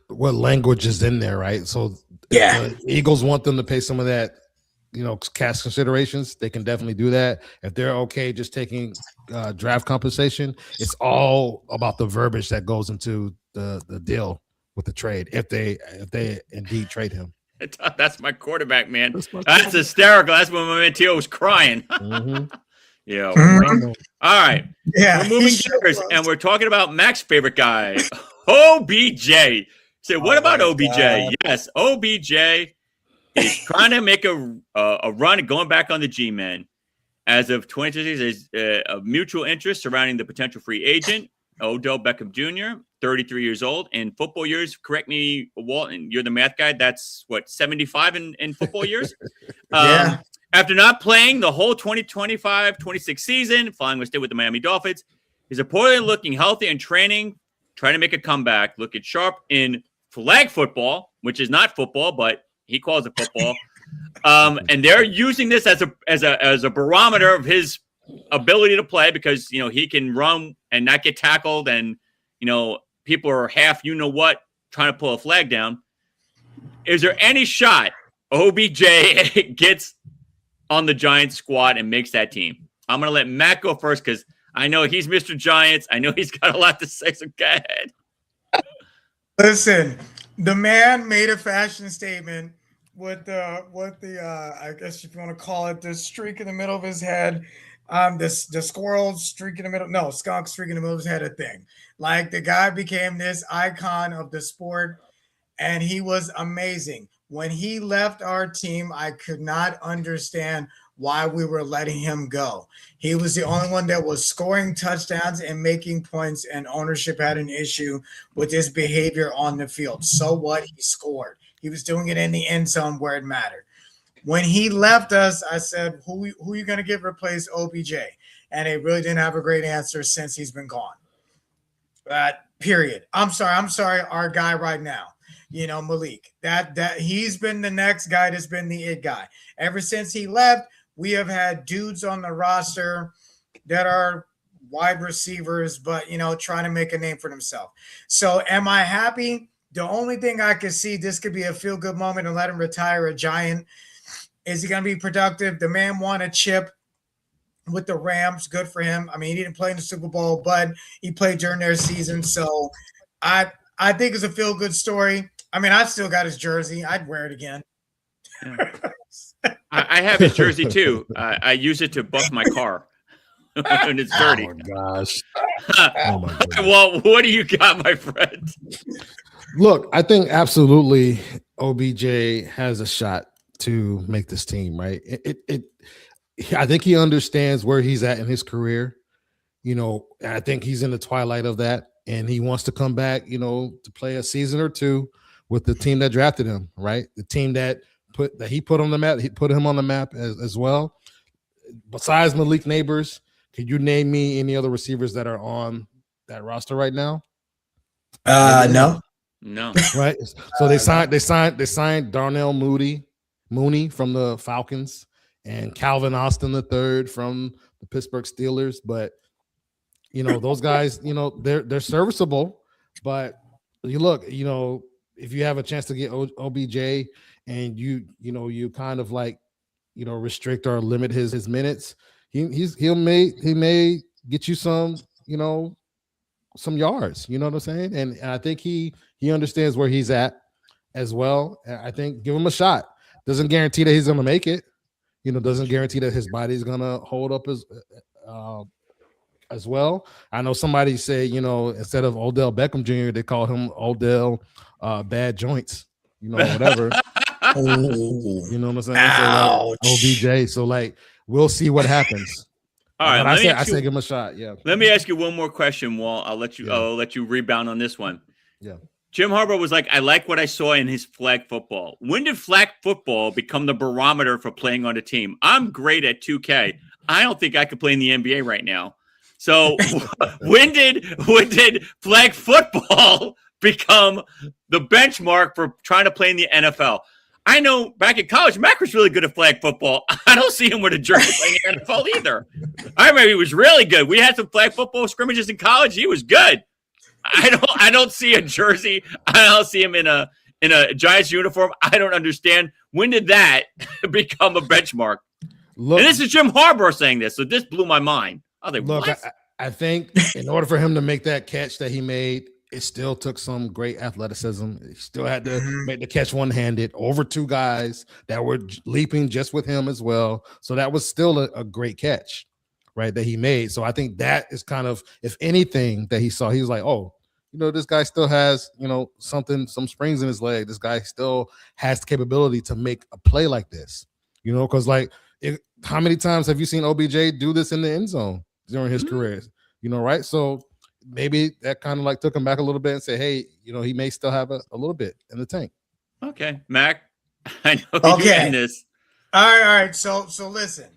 language is in there, right? So yeah, if the Eagles want them to pay some of that, cash considerations, they can definitely do that. If they're okay just taking draft compensation, it's all about the verbiage that goes into the deal, with the trade if they indeed trade him. That's my quarterback, man. That's That's hysterical. That's when my man Tio was crying. Mm-hmm. Yeah. Mhm. All right. Yeah, We're moving he sure gears, was. and we're talking about Mack's favorite guy, OBJ. So, what about my OBJ? God. Yes, OBJ is trying to make a run going back on the G-Men. As of 2020, there's a mutual interest surrounding the potential free agent, Odell Beckham Jr., 33 years old. In football years, correct me, Walt, and you're the math guy, that's what, 75 in football years? Yeah. After not playing the whole 2025-26 season, flying with the Miami Dolphins, he's reportedly looking healthy and training, trying to make a comeback, looking sharp in flag football, which is not football, but he calls it football. And they're using this as a barometer of his ability to play because, you know, he can run and not get tackled and, you know, people are half trying to pull a flag down. Is there any shot OBJ gets on the Giants squad and makes that team? I'm going to let Matt go first because I know he's Mr. Giants. I know he's got a lot to say, so go ahead. Listen, the man made a fashion statement with the I guess if you want to call it the streak in the middle of his head, the squirrel streak in the middle, no, skunk streak in the middle of his head, a thing. Like the guy became this icon of the sport, and he was amazing. When he left our team, I could not understand why we were letting him go. He was the only one that was scoring touchdowns and making points, and ownership had an issue with his behavior on the field. So what? He scored. He was doing it in the end zone where it mattered. When he left us, I said, who are you going to get replace OBJ? And they really didn't have a great answer since he's been gone. Period. I'm sorry, our guy right now. You know, Malik, that he's been the next guy that's been the it guy. Ever since he left, we have had dudes on the roster that are wide receivers, but, you know, trying to make a name for themselves. So am I happy? The only thing I could see, this could be a feel-good moment and let him retire a Giant. Is he going to be productive? The man won a chip with the Rams. Good for him. I mean, he didn't play in the Super Bowl, but he played during their season. So I think it's a feel-good story. I mean, I still got his jersey. I'd wear it again. Yeah. I have his jersey too. I use it to buff my car when it's dirty. Oh my gosh. Well, what do you got, my friend? Look, I think absolutely OBJ has a shot to make this team, right? I think he understands where he's at in his career. You know, I think he's in the twilight of that, and he wants to come back, you know, to play a season or two with the team that drafted him, right? The team that he put on the map, he put him on the map as well. Besides Malik Neighbors, can you name me any other receivers that are on that roster right now? No. Right. So they signed Darnell Mooney from the Falcons and Calvin Austin III from the Pittsburgh Steelers. But you know, those guys, you know, they're serviceable. But you look, you know, if you have a chance to get OBJ and you kind of like, you know, restrict or limit his minutes, he may get you some, you know, some yards, you know what I'm saying? And I think he understands where he's at as well. I think give him a shot. Doesn't guarantee that he's going to make it, you know, doesn't guarantee that his body's going to hold up as well. I know somebody say, you know, instead of Odell Beckham Jr., they call him Odell Bad Joints, you know, whatever. You know what I'm saying? So, like, OBJ. So like, we'll see what happens. All right, I say give him a shot. Yeah. Let me ask you one more question, Walt. I'll let you rebound on this one. Yeah. Jim Harbaugh was like, I like what I saw in his flag football. When did flag football become the barometer for playing on a team? I'm great at 2K. I don't think I could play in the NBA right now. So when did flag football become the benchmark for trying to play in the NFL? I know back in college, Mack was really good at flag football. I don't see him with a jersey playing in the NFL either. I remember he was really good. We had some flag football scrimmages in college. He was good. I don't see a jersey. I don't see him in a Giants uniform. I don't understand. When did that become a benchmark? Look, and this is Jim Harbaugh saying this, so this blew my mind. I was like, look, what? I think in order for him to make that catch that he made it still took some great athleticism. He still had to Mhm. make the catch one-handed over two guys that were leaping just with him as well. So that was still a great catch, right, that he made. So I think that is kind of, if anything, that he saw, he was like, oh, this guy still has, some springs in his leg. This guy still has the capability to make a play like this, because how many times have you seen OBJ do this in the end zone during his career? Right? So maybe that kind of like took him back a little bit and say, hey, he may still have a little bit in the tank. Okay, Mac, I know you're in this. All right. So listen,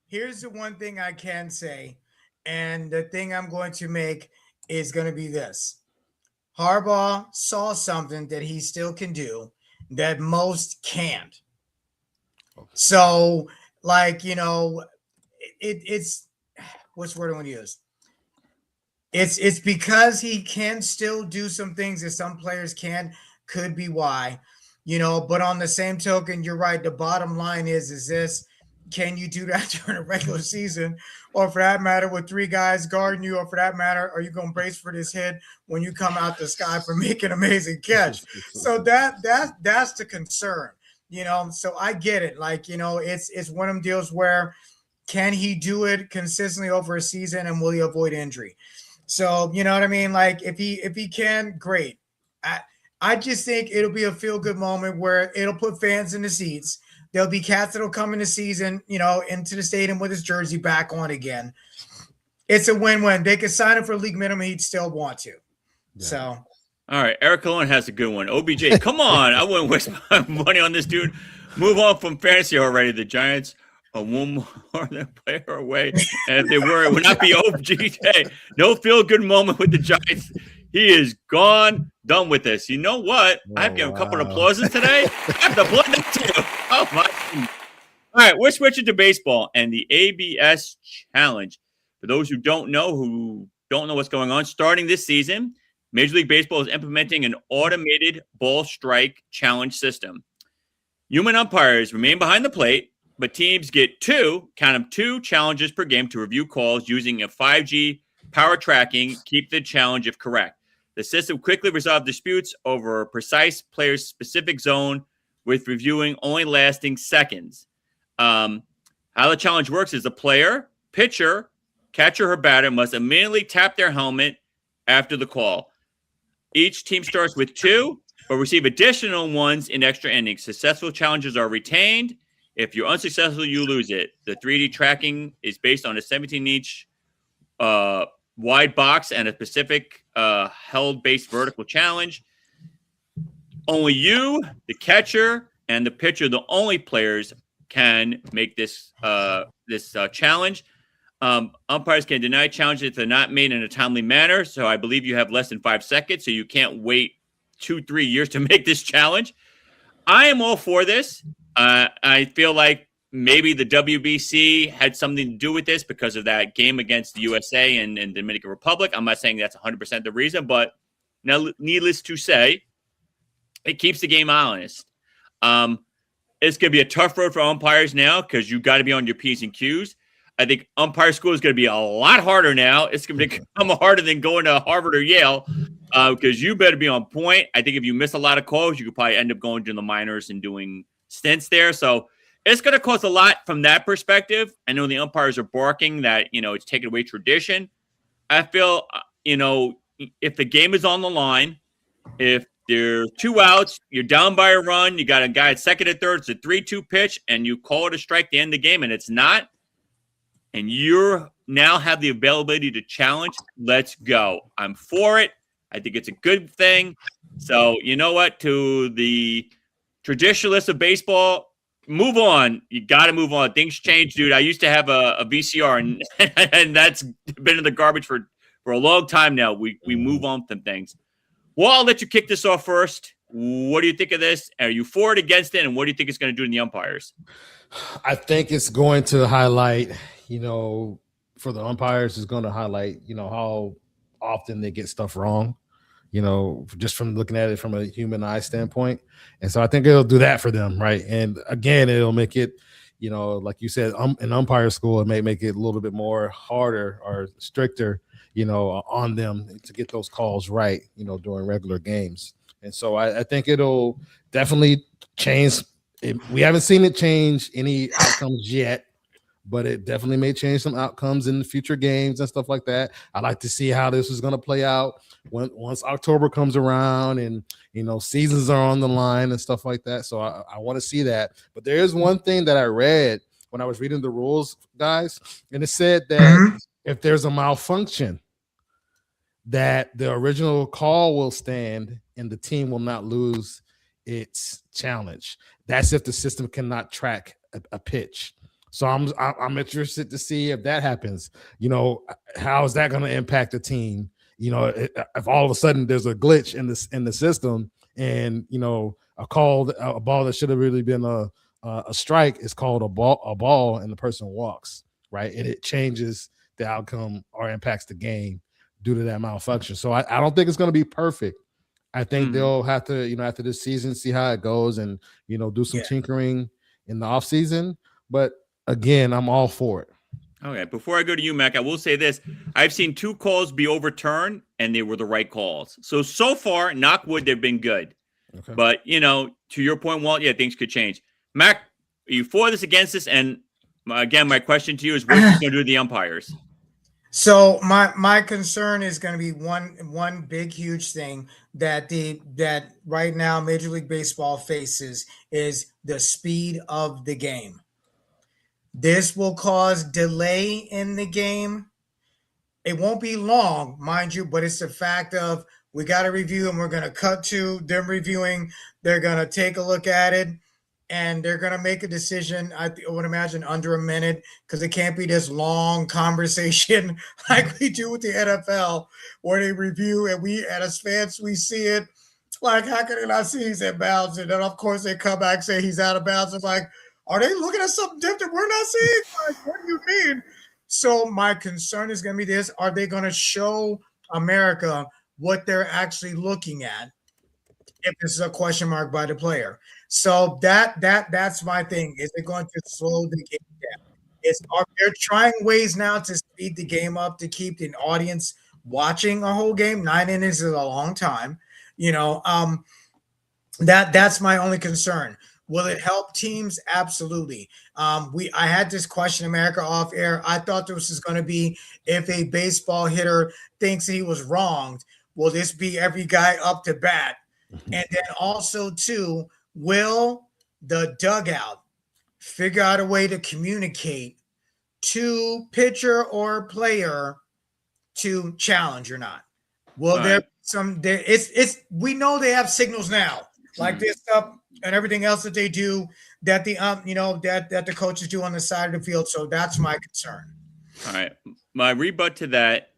here's the one thing I can say, and the thing I'm going to make is going to be this. Harbaugh saw something that he still can do that most can't. So, it's what's the word I want to use? It's because he can still do some things that some players can, could be why, but on the same token, you're right. The bottom line is this: can you do that during a regular season, or for that matter, with three guys guarding you, or for that matter, are you going to brace for this hit when you come out the sky for making an amazing catch? So that's the concern, So I get it. It's one of them deals where can he do it consistently over a season, and will he avoid injury? So you know what I mean? If he can, great. I just think it'll be a feel-good moment where it'll put fans in the seats. There'll be cats that'll come in the season, into the stadium with his jersey back on again. It's a win-win. They could sign him for league minimum. He'd still want to. Yeah. So. All right. Eric Colon has a good one. OBJ, come on. I wouldn't waste my money on this dude. Move on from fantasy already. The Giants are one more than player away. And if they were, it would not be OBJ. No feel-good moment with the Giants. He is gone, done with this. You know what? I have given a couple of applauses today. I have to blood that too. Oh, my. All right, we're switching to baseball and the ABS Challenge. For those who don't know what's going on, starting this season, Major League Baseball is implementing an automated ball strike challenge system. Human umpires remain behind the plate, but teams get two challenges per game to review calls using a 5G power tracking, keep the challenge if correct. The system quickly resolved disputes over a precise player's specific zone, with reviewing only lasting seconds. How the challenge works is the player, pitcher, catcher, or batter must immediately tap their helmet after the call. Each team starts with two, but receive additional ones in extra innings. Successful challenges are retained. If you're unsuccessful, you lose it. The 3D tracking is based on a 17-inch wide box and a specific held-based vertical challenge. Only you, the catcher, and the pitcher, the only players, can make this challenge. Umpires can deny challenges if they're not made in a timely manner. So I believe you have less than 5 seconds, so you can't wait 2-3 years to make this challenge. I am all for this. I feel like maybe the WBC had something to do with this because of that game against the USA and Dominican Republic. I'm not saying that's 100% the reason, but now, needless to say, it keeps the game honest. It's going to be a tough road for umpires now because you got to be on your P's and Q's. I think umpire school is going to be a lot harder now. It's going to become harder than going to Harvard or Yale because you better be on point. I think if you miss a lot of calls, you could probably end up going to the minors and doing stints there. So it's going to cost a lot from that perspective. I know the umpires are barking that, it's taking away tradition. I feel, if the game is on the line, if there are 2 outs, you're down by a run, you got a guy at second and third, it's a 3-2 pitch, and you call it a strike to end the game, and it's not, and you now have the availability to challenge, let's go. I'm for it. I think it's a good thing. So, you know what? To the traditionalists of baseball, move on. You got to move on. Things change, dude. I used to have a VCR, and that's been in the garbage for a long time now. We move on from things. Well, I'll let you kick this off first. What do you think of this? Are you for it, against it? And what do you think it's going to do to the umpires? I think it's going to highlight, for the umpires, it's going to highlight, how often they get stuff wrong, just from looking at it from a human eye standpoint. And so I think it'll do that for them, right? And again, it'll make it, like you said, in umpire school, it may make it a little bit more harder or stricter, on them to get those calls right, during regular games. And so I think it'll definitely change. We haven't seen it change any outcomes yet, but it definitely may change some outcomes in the future games and stuff like that. I'd like to see how this is going to play out once October comes around and, seasons are on the line and stuff like that. So I want to see that. But there is one thing that I read when I was reading the rules, guys, and it said that if there's a malfunction, that the original call will stand and the team will not lose its challenge. That's if the system cannot track a pitch. So I'm interested to see if that happens. How is that going to impact the team? If all of a sudden there's a glitch in the system, and a ball that should have really been a strike is called a ball, and the person walks, right, and it changes the outcome or impacts the game due to that malfunction. So I don't think it's going to be perfect. I think they'll have to, after this season, see how it goes and, do some tinkering in the offseason. But again, I'm all for it. Okay, before I go to you, Mack, I will say this. I've seen 2 calls be overturned, and they were the right calls. So far, knock wood, they've been good. Okay. But, to your point, Walt, things could change. Mack, are you for this, against this? And, again, my question to you is, what are you going to do with the umpires? So my concern is going to be one big, huge thing that right now Major League Baseball faces is the speed of the game. This will cause delay in the game. It won't be long, mind you, but it's the fact of we got to review and we're going to cut to them reviewing. They're going to take a look at it and they're going to make a decision, I would imagine, under a minute, because it can't be this long conversation like we do with the NFL where they review and we, as fans, we see it. Like, how can they not see he's in bounds? And then, of course, they come back and say he's out of bounds. I'm like, are they looking at something different we're not seeing? Like, what do you mean? So my concern is going to be this. Are they going to show America what they're actually looking at if this is a question mark by the player? So that's my thing. Is it going to slow the game down? They're trying ways now to speed the game up to keep the audience watching a whole game. 9 innings is a long time. That's my only concern. Will it help teams? Absolutely. I had this question, America, off air. I thought this was going to be if a baseball hitter thinks he was wronged, will this be every guy up to bat? And then also, too, will the dugout figure out a way to communicate to pitcher or player to challenge or not? Will there we know they have signals now, like this stuff and everything else that they do that the that the coaches do on the side of the field. So that's my concern. All right. My rebut to that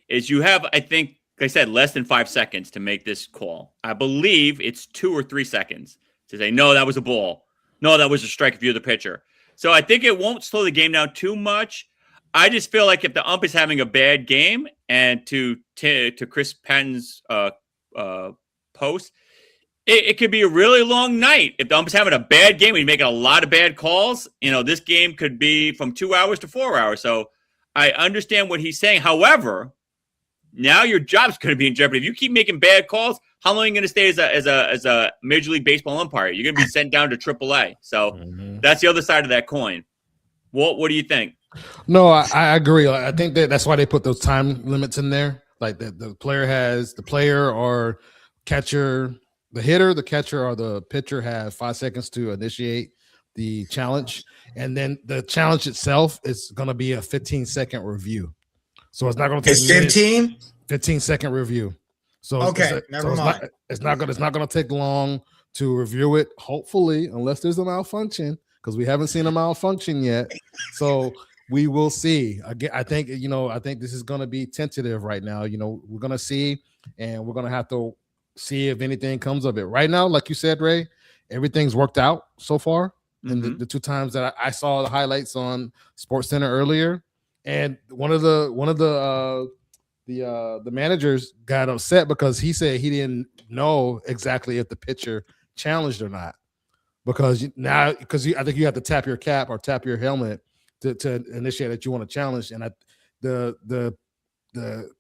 is you have, I think, like I said, less than 5 seconds to make this call. I believe it's 2 or 3 seconds to say, no, that was a ball. No, that was a strike if you're the pitcher. So I think it won't slow the game down too much. I just feel like if the ump is having a bad game, and to Chris Patton's post, it could be a really long night. If the ump is having a bad game and he's making a lot of bad calls, this game could be from 2 hours to 4 hours. So I understand what he's saying. However, now your job's going to be in jeopardy. If you keep making bad calls, how long are you going to stay as a Major League Baseball umpire? You're going to be sent down to AAA. So that's the other side of that coin. Walt, what do you think? No, I agree. I think that's why they put those time limits in there. Like the player or catcher, the hitter, the catcher, or the pitcher have 5 seconds to initiate the challenge. And then the challenge itself is going to be a 15-second review. So it's not going to take 15-second review. So never mind. It's not going to take long to review it, hopefully, unless there's a malfunction, because we haven't seen a malfunction yet. So we will see. Again, I think this is going to be tentative right now. We're going to see, and we're going to have to see if anything comes of it. Right now, like you said, Ray, everything's worked out so far. And the 2 times that I saw the highlights on SportsCenter earlier, and one of the managers got upset because he said he didn't know exactly if the pitcher challenged or not. because I think you have to tap your cap or tap your helmet to initiate that you want to challenge. And the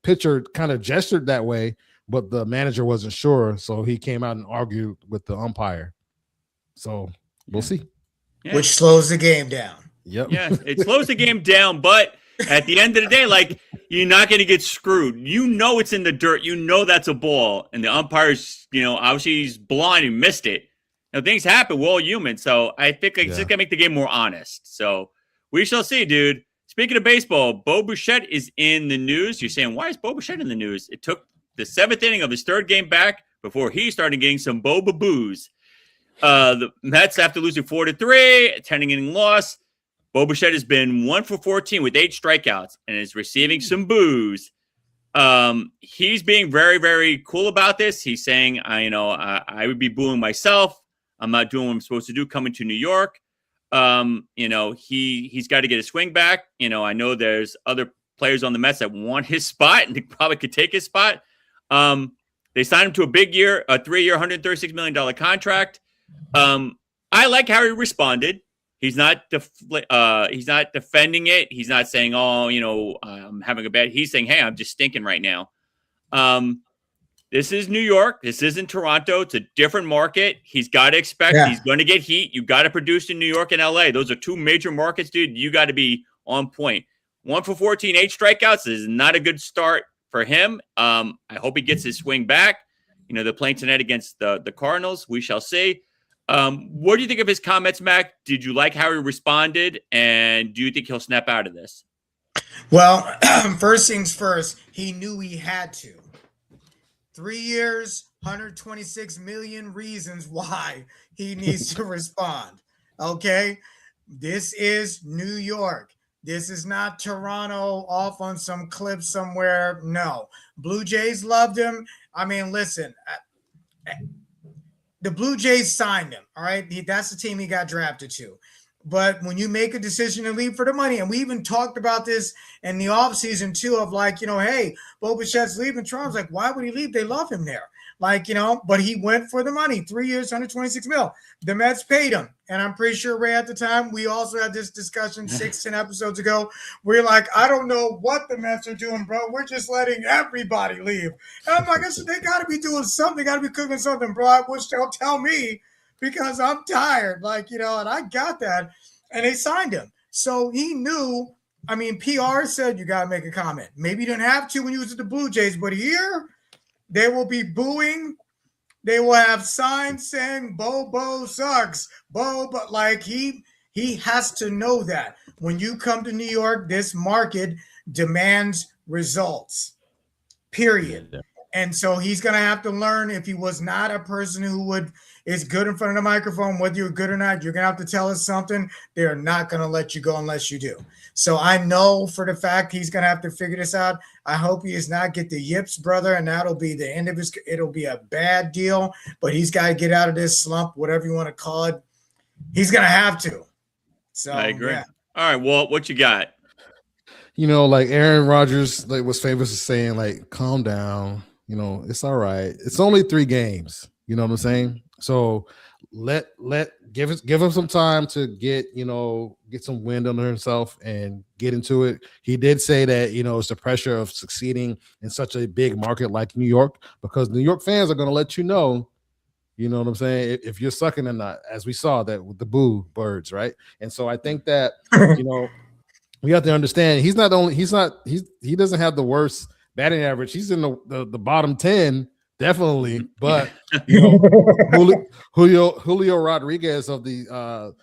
pitcher kind of gestured that way, but the manager wasn't sure, so he came out and argued with the umpire. So we'll see. Yeah. Which slows the game down. Yep. Yeah, it slows the game down, but at the end of the day, like, you're not going to get screwed. You know it's in the dirt. You know that's a ball, and the umpire's, obviously he's blind and missed it. Things happen. We're all human, so I think it's just going to make the game more honest. So we shall see, dude. Speaking of baseball, Bo Bichette is in the news. You're saying, why is Bo Bichette in the news? It took the 7th inning of his 3rd game back before he started getting some boos. The Mets, after losing 4-3, 10-inning loss, Bo Bichette has been 1 for 14 with 8 strikeouts and is receiving some boos. He's being very, very cool about this. He's saying, I would be booing myself. I'm not doing what I'm supposed to do coming to New York. He's got to get his swing back. I know there's other players on the Mets that want his spot and they probably could take his spot. They signed him to a big year, a 3-year, $136 million contract. I like how he responded. He's not defending it. He's not saying, I'm having a bad. He's saying, hey, I'm just stinking right now. This is New York. This isn't Toronto. It's a different market. He's got to expect he's going to get heat. You got to produce in New York and LA. Those are 2 major markets, dude. You got to be on point. 1 for 14, 8 strikeouts is not a good start for him. I hope he gets his swing back. They're playing tonight against the Cardinals. We shall see. What do you think of his comments, Mac? Did you like how he responded? And do you think he'll snap out of this? Well, first things first, he knew he had to. 3 years, 126 million reasons why he needs to respond. Okay? This is New York. This is not Toronto off on some cliff somewhere. No. Blue Jays loved him. I mean, listen, the Blue Jays signed him, all right? That's the team he got drafted to. But when you make a decision to leave for the money, and we even talked about this in the offseason too, of like, hey, Bo Bichette's leaving. Toronto's like, why would he leave? They love him there. Like, but he went for the money. 3 years, 126 mil. The Mets paid him. And I'm pretty sure, Ray, at the time, we also had this discussion 10 episodes ago. We're like, I don't know what the Mets are doing, bro. We're just letting everybody leave. And I'm like, they got to be doing something. They got to be cooking something, bro. I wish they'll tell me because I'm tired. Like, and I got that. And they signed him. So he knew, PR said you got to make a comment. Maybe you didn't have to when you was at the Blue Jays, but here they will be booing. They will have signs saying Bo sucks. But like he has to know that when you come to New York, this market demands results, period. And so he's going to have to learn. If he was not a person who is good in front of the microphone, whether you're good or not, you're going to have to tell us something. They're not going to let you go unless you do. So I know for the fact he's going to have to figure this out. I hope he does not get the yips, brother, and that'll be the end of his. It'll be a bad deal, but he's got to get out of this slump, whatever you want to call it. He's going to have to. So I agree. Yeah. All right, Walt, what you got? Like Aaron Rodgers was famous for saying, like, calm down. It's all right. It's only 3 games. You know what I'm saying? So give him some time to get some wind under himself and get into it. He did say that, it's the pressure of succeeding in such a big market like New York, because New York fans are going to let you know what I'm saying, if you're sucking or not, as we saw that with the boo birds, right? And so I think that, we have to understand he doesn't have the worst batting average. He's in the bottom 10. Definitely, but Julio Rodriguez of the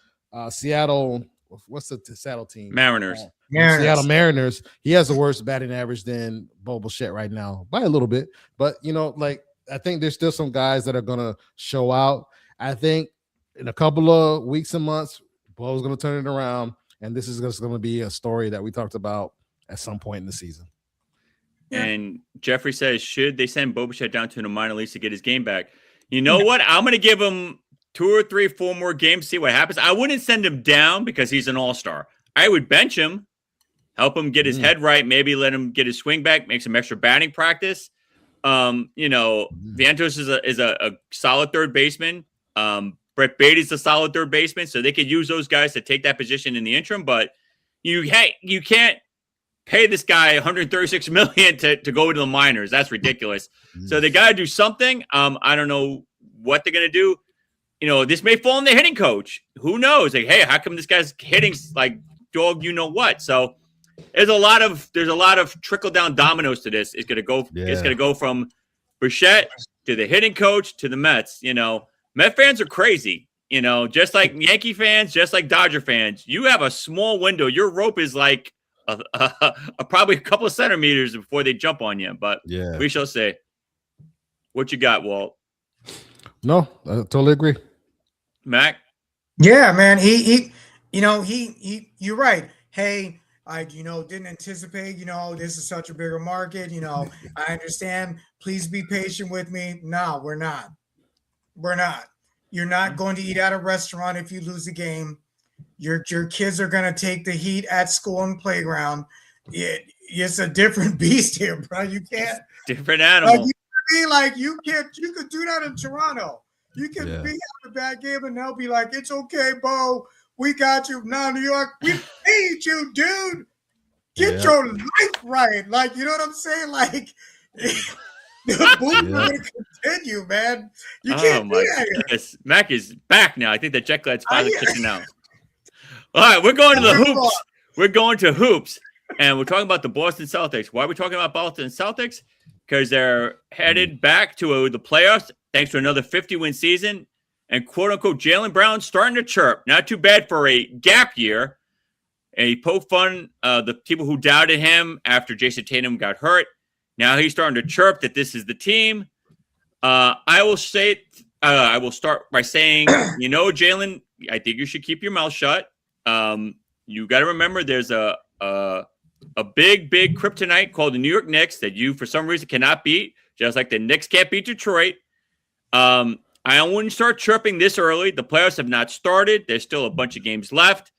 Seattle, what's the Seattle team? Mariners. Seattle Mariners. He has the worst batting average than Bo Bichette right now by a little bit. But I think there's still some guys that are gonna show out. I think in a couple of weeks and months, Bo's gonna turn it around, and this is just gonna be a story that we talked about at some point in the season. And Jeffrey says, should they send Bo Bichette down to the minor leagues to get his game back? You know what? I'm going to give him 2 or 3, 4 more games, see what happens. I wouldn't send him down because he's an all-star. I would bench him, help him get his head right, maybe let him get his swing back, make some extra batting Vientos is a solid third baseman. Bring Brett Beatty's a solid third baseman, so they could use those guys to take that position in the interim. But you can't pay this guy $136 million to go to the minors. That's ridiculous. So they got to do something. I don't know what they're going to do. This may fall on the hitting coach. Who knows? Like, hey, how come this guy's hitting like dog? You know what? So there's a lot of trickle down dominoes to this. It's going to go. Yeah. It's going to go from Bichette to the hitting coach to the Mets. Met fans are crazy. Just like Yankee fans, just like Dodger fans. You have a small window. Your rope is like probably a couple of centimeters before they jump on you. But we shall see. What you got, Walt? No, I totally agree. Mack? Yeah, man. He you're right. Hey, I didn't anticipate, this is such a bigger market. I understand. Please be patient with me. No, we're not. We're not. You're not going to eat at a restaurant if you lose a game. Your kids are going to take the heat at school and playground. It's a different beast here, bro. You can't. Different animal. You could do that in Toronto. You can be out a bad game and they'll be like, it's okay, Bo. We got you. Now, New York, we paid you, dude. Get your life right. Like, you know what I'm saying? Like, the boom is going to continue, man. You can't do that here. Mack is back now. I think the jet glad's finally kicking out. All right, we're going to the hoops. We're going to hoops, and we're talking about the Boston Celtics. Why are we talking about Boston Celtics? Because they're headed back to the playoffs thanks to another 50-win season. And quote-unquote Jaylen Brown starting to chirp. Not too bad for a gap year. And he poked fun the people who doubted him after Jason Tatum got hurt. Now he's starting to chirp that this is the team. I will start by saying, Jaylen, I think you should keep your mouth shut. You got to remember there's a big kryptonite called the New York Knicks that you, for some reason, cannot beat, just like the Knicks can't beat Detroit. I wouldn't start chirping this early. The playoffs have not started. There's still a bunch of games left.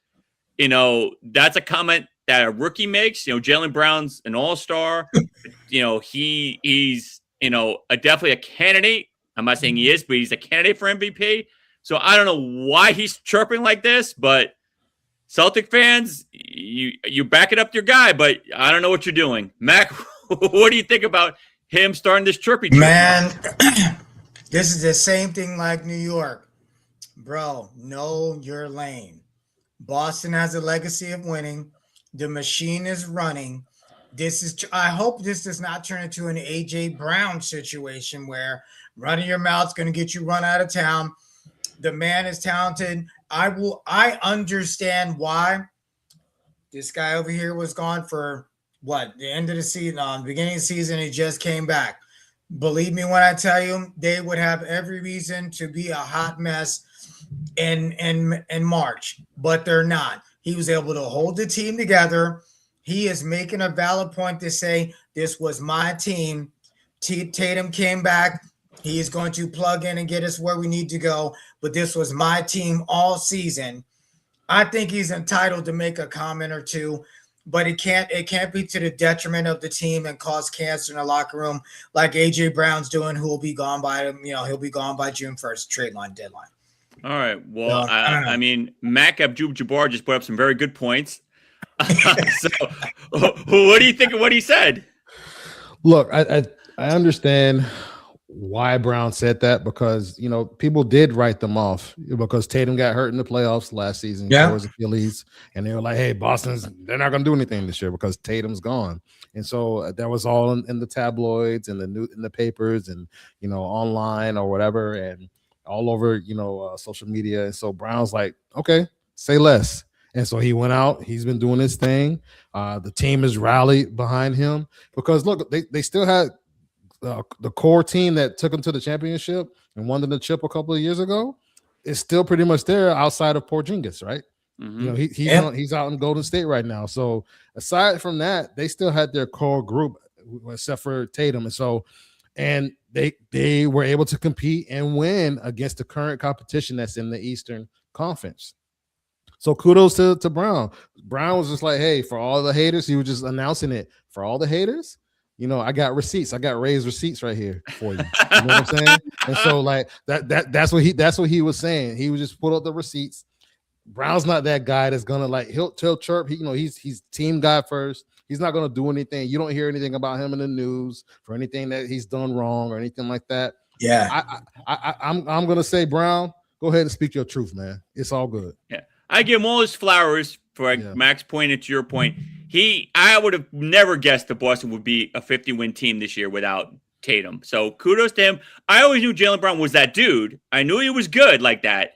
That's a comment that a rookie makes. Jaylen Brown's an all-star. He's definitely a candidate. I'm not saying he is, but he's a candidate for MVP. So I don't know why he's chirping like this, but Celtic fans, you back it up to your guy, but I don't know what you're doing. Mack, what do you think about him starting this chirpy? Man, this is the same thing like New York. Bro, know your lane. Boston has a legacy of winning. The machine is running. I hope this does not turn into an AJ Brown situation where running your mouth's going to get you run out of town. The man is talented. I understand why this guy over here was gone for the end of the season, beginning of the season. He just came back. Believe me when I tell you, they would have every reason to be a hot mess in March, but they're not. He was able to hold the team together. He is making a valid point to say this was my team. Tatum came back. He is going to plug in and get us where we need to go. But this was my team all season. I think he's entitled to make a comment or two, but it can't be to the detriment of the team and cause cancer in the locker room like AJ Brown's doing, who will be gone by he'll be gone by June 1st, trade line deadline. All right. Well, I mean, Mack Abdul-Jabbar just put up some very good points. So what do you think of what he said? Look, I understand why Brown said that, because people did write them off because Tatum got hurt in the playoffs last season. For his Achilles, and they were like, hey, they're not going to do anything this year because Tatum's gone. And so that was all in the tabloids and in the papers and online or whatever, and all over social media. And so Brown's like, okay, say less. And so he went out. He's been doing his thing. The team has rallied behind him because, look, they still had the core team that took them to the championship and won the chip a couple of years ago. Is still pretty much there outside of Porzingis, right? Mm-hmm. He's out in Golden State right now. So aside from that, they still had their core group except for Tatum. And they were able to compete and win against the current competition that's in the Eastern Conference. So kudos to Brown. Brown was just like, hey, for all the haters, he was just announcing it. For all the haters, I got receipts. I got Ray's receipts right here for you. You know what I'm saying? And so like that's what he was saying. He was just put up the receipts. Brown's not that guy that's gonna like he'll chirp. He's team guy first. He's not gonna do anything. You don't hear anything about him in the news for anything that he's done wrong or anything like that. Yeah. I'm gonna say, Brown, go ahead and speak your truth, man. It's all good. Yeah. I give him all his flowers for Max point and to your point. I would have never guessed that Boston would be a 50-win team this year without Tatum. So kudos to him. I always knew Jaylen Brown was that dude. I knew he was good like that.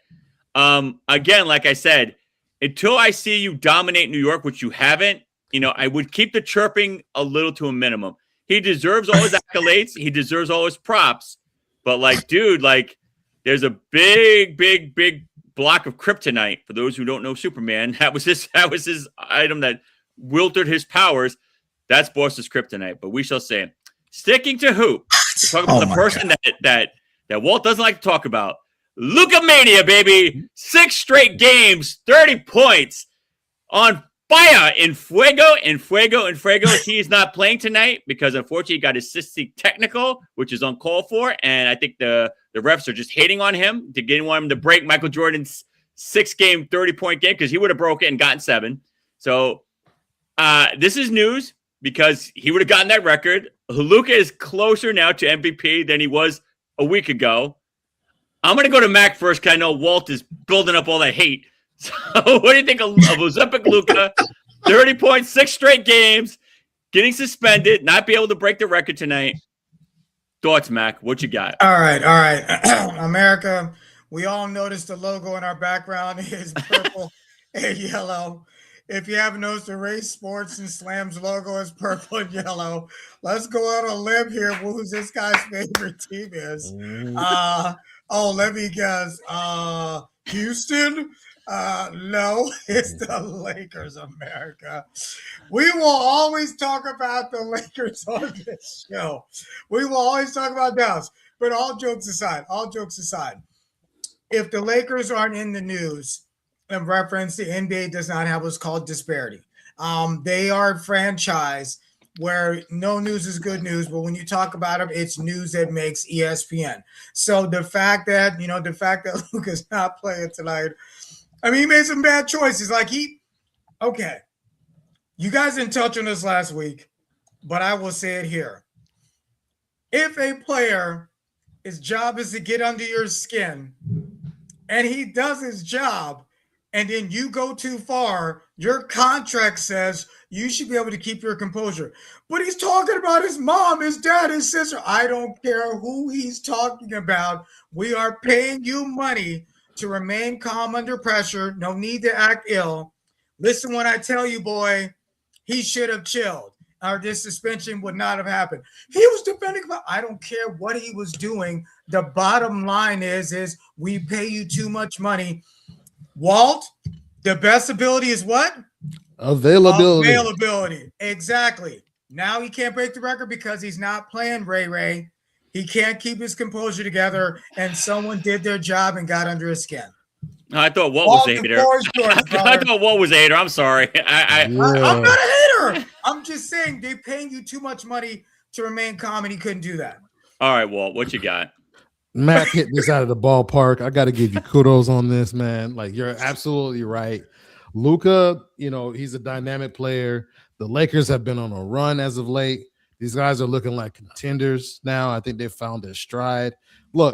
Again, like I said, until I see you dominate New York, which you haven't, I would keep the chirping a little to a minimum. He deserves all his accolades. He deserves all his props. But like, dude, like there's a big, big, big block of kryptonite for those who don't know Superman. That was his item that wilted his powers. That's Boston's kryptonite, but we shall see. Sticking to hoop, we're talking about the person that Walt doesn't like to talk about. Luka Mania, baby. 6 straight games, 30 points on fire in Fuego. He is not playing tonight because unfortunately he got his cystic technical, which is uncalled for. And I think the refs are just hating on him. They didn't want him to break Michael Jordan's 6-game, 30-point game because he would have broke it and gotten 7. So this is news because he would have gotten that record. Luka is closer now to MVP than he was a week ago. I'm going to go to Mack first because I know Walt is building up all that hate. So what do you think of Ozempic Luka? 30 points, 6 straight games, getting suspended, not be able to break the record tonight. Thoughts, Mack? What you got? All right. America, we all noticed the logo in our background is purple and yellow. If you haven't noticed, the Race Sports and Slams logo is purple and yellow. Let's go out on a limb here. Who's this guy's favorite team is? Let me guess. Houston? No, it's the Lakers, America. We will always talk about the Lakers on this show. We will always talk about Dallas. But all jokes aside, if the Lakers aren't in the news, in reference, the NBA does not have what's called disparity. They are a franchise where no news is good news, but when you talk about them, it's news that makes ESPN. So the fact that Luka's not playing tonight, I mean, he made some bad choices. Okay, you guys didn't touch on this last week, but I will say it here. If a player, his job is to get under your skin, and he does his job, and then you go too far, your contract says you should be able to keep your composure. But he's talking about his mom, his dad, his sister. I don't care who he's talking about. We are paying you money to remain calm under pressure. No need to act ill. Listen when I tell you, boy, he should have chilled, or this suspension would not have happened. He was defending. I don't care what he was doing. The bottom line is we pay you too much money. Walt, the best ability is what? Availability. Exactly. Now he can't break the record because he's not playing Ray. He can't keep his composure together, and someone did their job and got under his skin. I thought Walt was a hater. I thought Walt was a hater. I'm sorry. I'm not a hater. I'm just saying they're paying you too much money to remain calm, and he couldn't do that. All right, Walt, what you got? Mack hit this out of the ballpark. I got to give you kudos on this, man. Like, you're absolutely right. Luka, he's a dynamic player. The Lakers have been on a run as of late. These guys are looking like contenders now. I think they've found their stride. Look,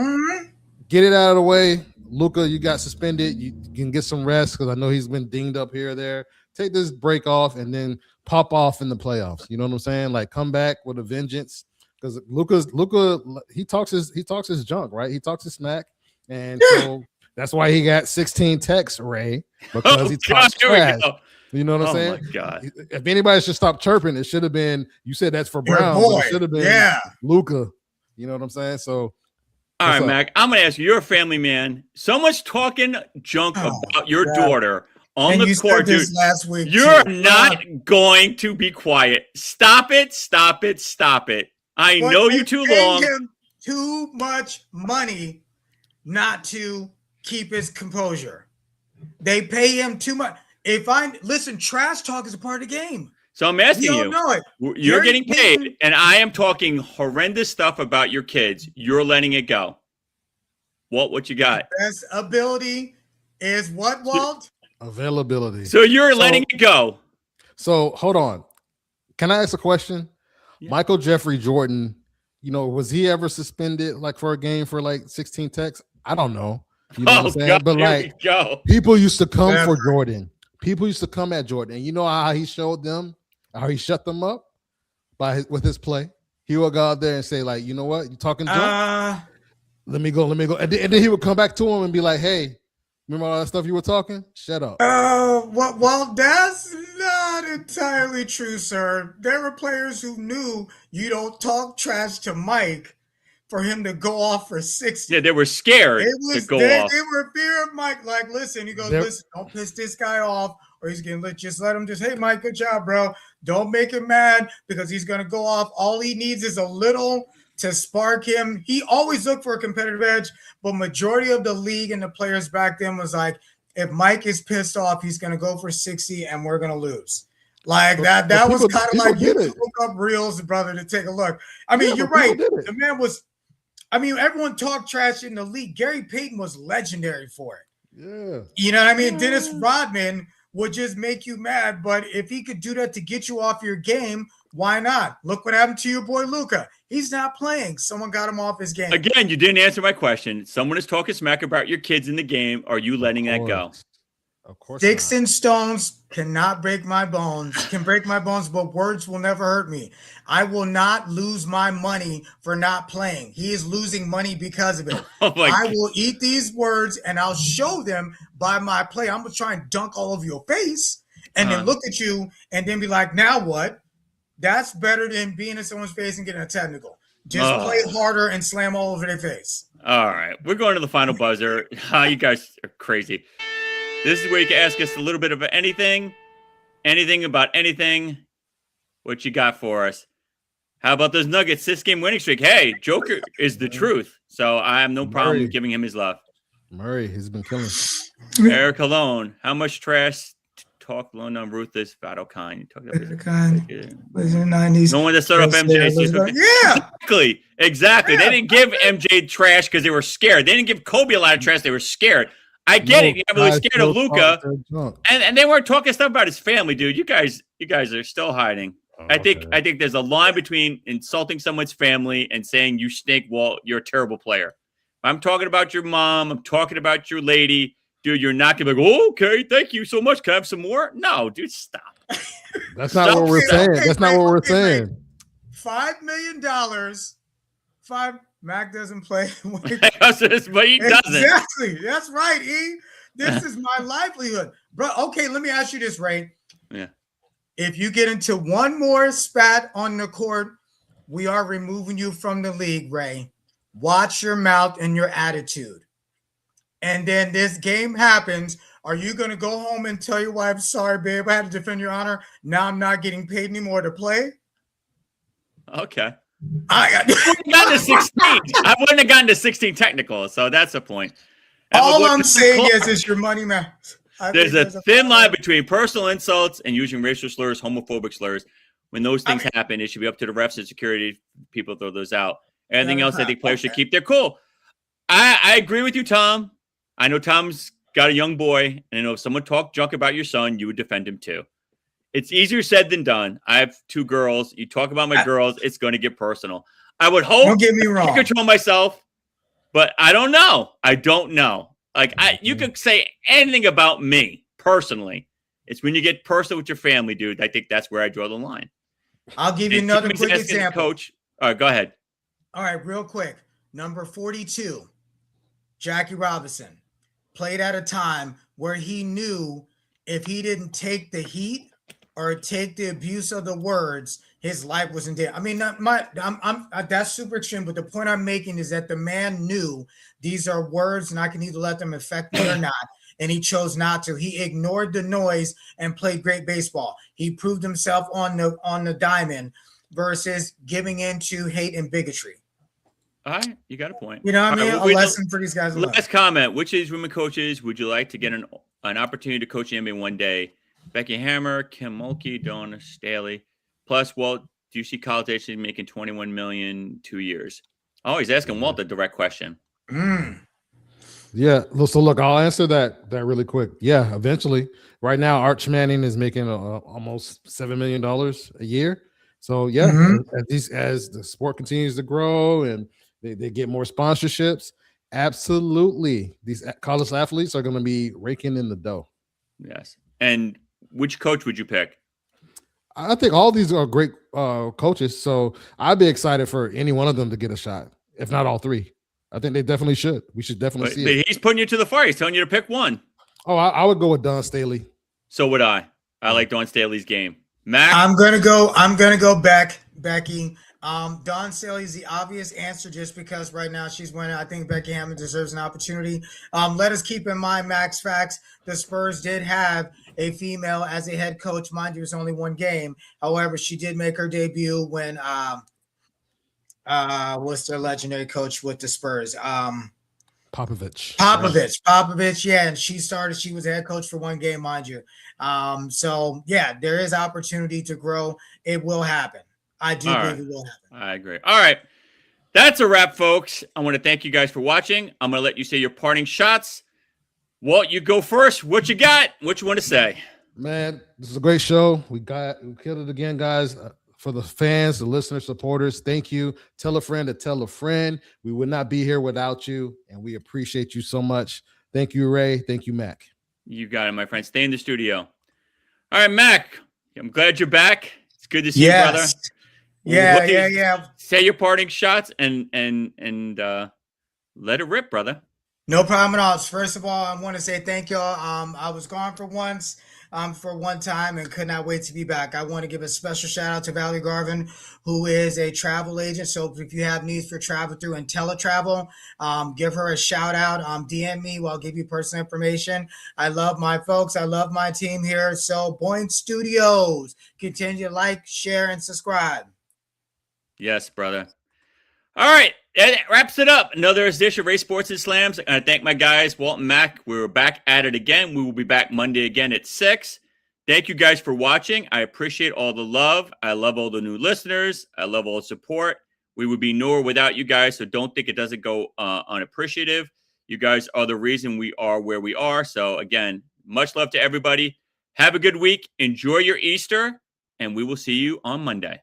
get it out of the way. Luka, you got suspended. You can get some rest because I know he's been dinged up here or there. Take this break off and then pop off in the playoffs. You know what I'm saying? Like, come back with a vengeance. Because Luka, he talks his junk, right? He talks his smack, and so that's why he got 16 texts, Ray, because he talks trash. You know what I'm saying? Oh my God! If anybody should stop chirping, it should have been. You said that's for Brown. But it should have been Luka. You know what I'm saying? So, all right, Mac. I'm gonna ask you. You're a family man. Someone's talking junk about your daughter on the court, dude. Last week, you're not going to be quiet. Stop it! Stop it! Stop it! I know you too long. Him too much money not to keep his composure. They pay him too much. Listen, trash talk is a part of the game. So I'm asking You don't know it. you're Gary getting paid, Payton- and I am talking horrendous stuff about your kids. You're letting it go. Walt, what you got? Best ability is what, Walt? Availability. So you're letting it go. So hold on. Can I ask a question? Yeah. Michael Jeffrey Jordan, was he ever suspended like for a game for like 16 techs? I don't know. You know what I'm saying? God, But here like we go. people used to come Yeah. for Jordan. People used to come at Jordan. And you know how he showed them, how he shut them up with his play. He would go out there and say, like, you know what? You talking junk? Let me go. And then he would come back to him and be like, hey, remember all that stuff you were talking? Shut up. Well, that's not entirely true, sir. There were players who knew you don't talk trash to Mike for him to go off for 60. Yeah, they were scared to go off. They were in fear of Mike. Like, listen, he goes, listen, don't piss this guy off, or he's getting lit. Just let him hey, Mike, good job, bro. Don't make him mad because he's going to go off. All he needs is a little to spark him. He always looked for a competitive edge, but majority of the league and the players back then was like, if Mike is pissed off, he's going to go for 60 and we're going to lose. Like that was kind of like you look up reels, brother, to take a look. I mean, you're right. The man was, everyone talked trash in the league. Gary Payton was legendary for it. Yeah. You know what I mean? Dennis Rodman would just make you mad, but if he could do that to get you off your game, why not? Look what happened to your boy Luka. He's not playing. Someone got him off his game. Again, you didn't answer my question. Someone is talking smack about your kids in the game. Are you letting that go? Of course. Sticks and stones cannot break my bones. Can break my bones, but words will never hurt me. I will not lose my money for not playing. He is losing money because of it. I will eat these words and I'll show them by my play. I'm going to try and dunk all over your face and then look at you and then be like, now what? That's better than being in someone's face and getting a technical. Just play harder and slam all over their face. All right. We're going to the final buzzer. You guys are crazy. This is where you can ask us a little bit of anything about anything. What you got for us? How about those Nuggets 6-game winning streak? Hey, Joker is the truth. So I have no problem giving him his love. Murray, he's been killing. Eric Alone. How much trash talk alone on Ruthless Battle Khan? Was in the 90s. No one that started up MJ. Yeah. Exactly. They didn't give MJ trash because they were scared. They didn't give Kobe a lot of trash. They were scared. I get it. You're really scared of Luka, and they weren't talking stuff about his family, dude. You guys are still hiding. I think there's a line between insulting someone's family and saying you stink. Walt, you're a terrible player. I'm talking about your mom. I'm talking about your lady, dude. You're not gonna be like, oh, okay, thank you so much. Can I have some more? No, dude, stop. That's not what we're saying. That's not what we're saying. $5 million. Mack doesn't play. But he doesn't. Exactly. That's right, E. This is my livelihood. Bro, okay, let me ask you this, Ray. Yeah. If you get into one more spat on the court, we are removing you from the league, Ray. Watch your mouth and your attitude. And then this game happens. Are you going to go home and tell your wife, sorry, babe, I had to defend your honor. Now I'm not getting paid anymore to play? Okay. I wouldn't have gotten to 16 technical, so that's the point. All I'm saying is it's your money, man. There's a thin line between personal insults and using racial slurs, homophobic slurs. When those things happen, it should be up to the refs and security people to throw those out. Anything else, I think players should keep their cool. I agree with you, Tom. I know Tom's got a young boy, and I know if someone talked junk about your son, you would defend him too. It's easier said than done. I have 2 girls. You talk about my girls, it's going to get personal. I would hope don't get me wrong. I control myself, but I don't know. Like you could say anything about me personally. It's when you get personal with your family, dude. I think that's where I draw the line. I'll give you another quick example. Coach, all right, go ahead. All right, real quick. Number 42, Jackie Robinson, played at a time where he knew if he didn't take the heat or take the abuse of the words, his life wasn't there. I mean, that's super extreme, but the point I'm making is that the man knew these are words and I can either let them affect me or not, and he chose not to. He ignored the noise and played great baseball. He proved himself on the diamond versus giving into hate and bigotry. All right, you got a point. You know what I mean? A lesson for these guys. Last comment. Which of these women coaches would you like to get an opportunity to coach the NBA one day? Becky Hammer, Kim Mulkey, Donna Staley. Plus, Walt, do you see college agents making $21 million 2 years? Oh, he's asking Walt the direct question. Yeah. So look, I'll answer that really quick. Yeah, eventually. Right now, Arch Manning is making almost $7 million a year. So yeah, as the sport continues to grow and they get more sponsorships, absolutely, these college athletes are going to be raking in the dough. Yes. And which coach would you pick? I think all these are great coaches, so I'd be excited for any one of them to get a shot, if not all three. I think they definitely should. We should definitely see it. He's putting you to the fire. He's telling you to pick one. Oh, I would go with Don Staley. So would I. I like Don Staley's game. Mac? I'm gonna go Becky. Dawn Staley is the obvious answer just because right now she's winning. I think Becky Hammond deserves an opportunity. Let us keep in mind, Max Facts, the Spurs did have a female as a head coach. Mind you, it's only one game. However, she did make her debut when what's their legendary coach with the Spurs? Popovich, yeah, and she was a head coach for one game, mind you. So yeah, there is opportunity to grow. It will happen. I do believe it will happen. I agree. All right. That's a wrap, folks. I want to thank you guys for watching. I'm going to let you say your parting shots. Walt, you go first. What you got? What you want to say? Man, this is a great show. We killed it again, guys. For the fans, the listeners, supporters, thank you. Tell a friend to tell a friend. We would not be here without you, and we appreciate you so much. Thank you, Ray. Thank you, Mac. You got it, my friend. Stay in the studio. All right, Mac, I'm glad you're back. It's good to see you, brother. Yeah. Say your parting shots and let it rip, brother. No problem at all. First of all, I want to say thank y'all. I was gone for one time and could not wait to be back. I want to give a special shout out to Valerie Garvin, who is a travel agent. So if you have needs for travel through and teletravel, give her a shout out. DM me. I'll give you personal information. I love my folks. I love my team here. So Boink Studios, continue to like, share, and subscribe. Yes, brother. All right. That wraps it up. Another edition of Ray Sports and Slams. I thank my guys, Walt and Mac. We're back at it again. We will be back Monday again at 6. Thank you guys for watching. I appreciate all the love. I love all the new listeners. I love all the support. We would be nowhere without you guys, so don't think it doesn't go unappreciative. You guys are the reason we are where we are. So, again, much love to everybody. Have a good week. Enjoy your Easter, and we will see you on Monday.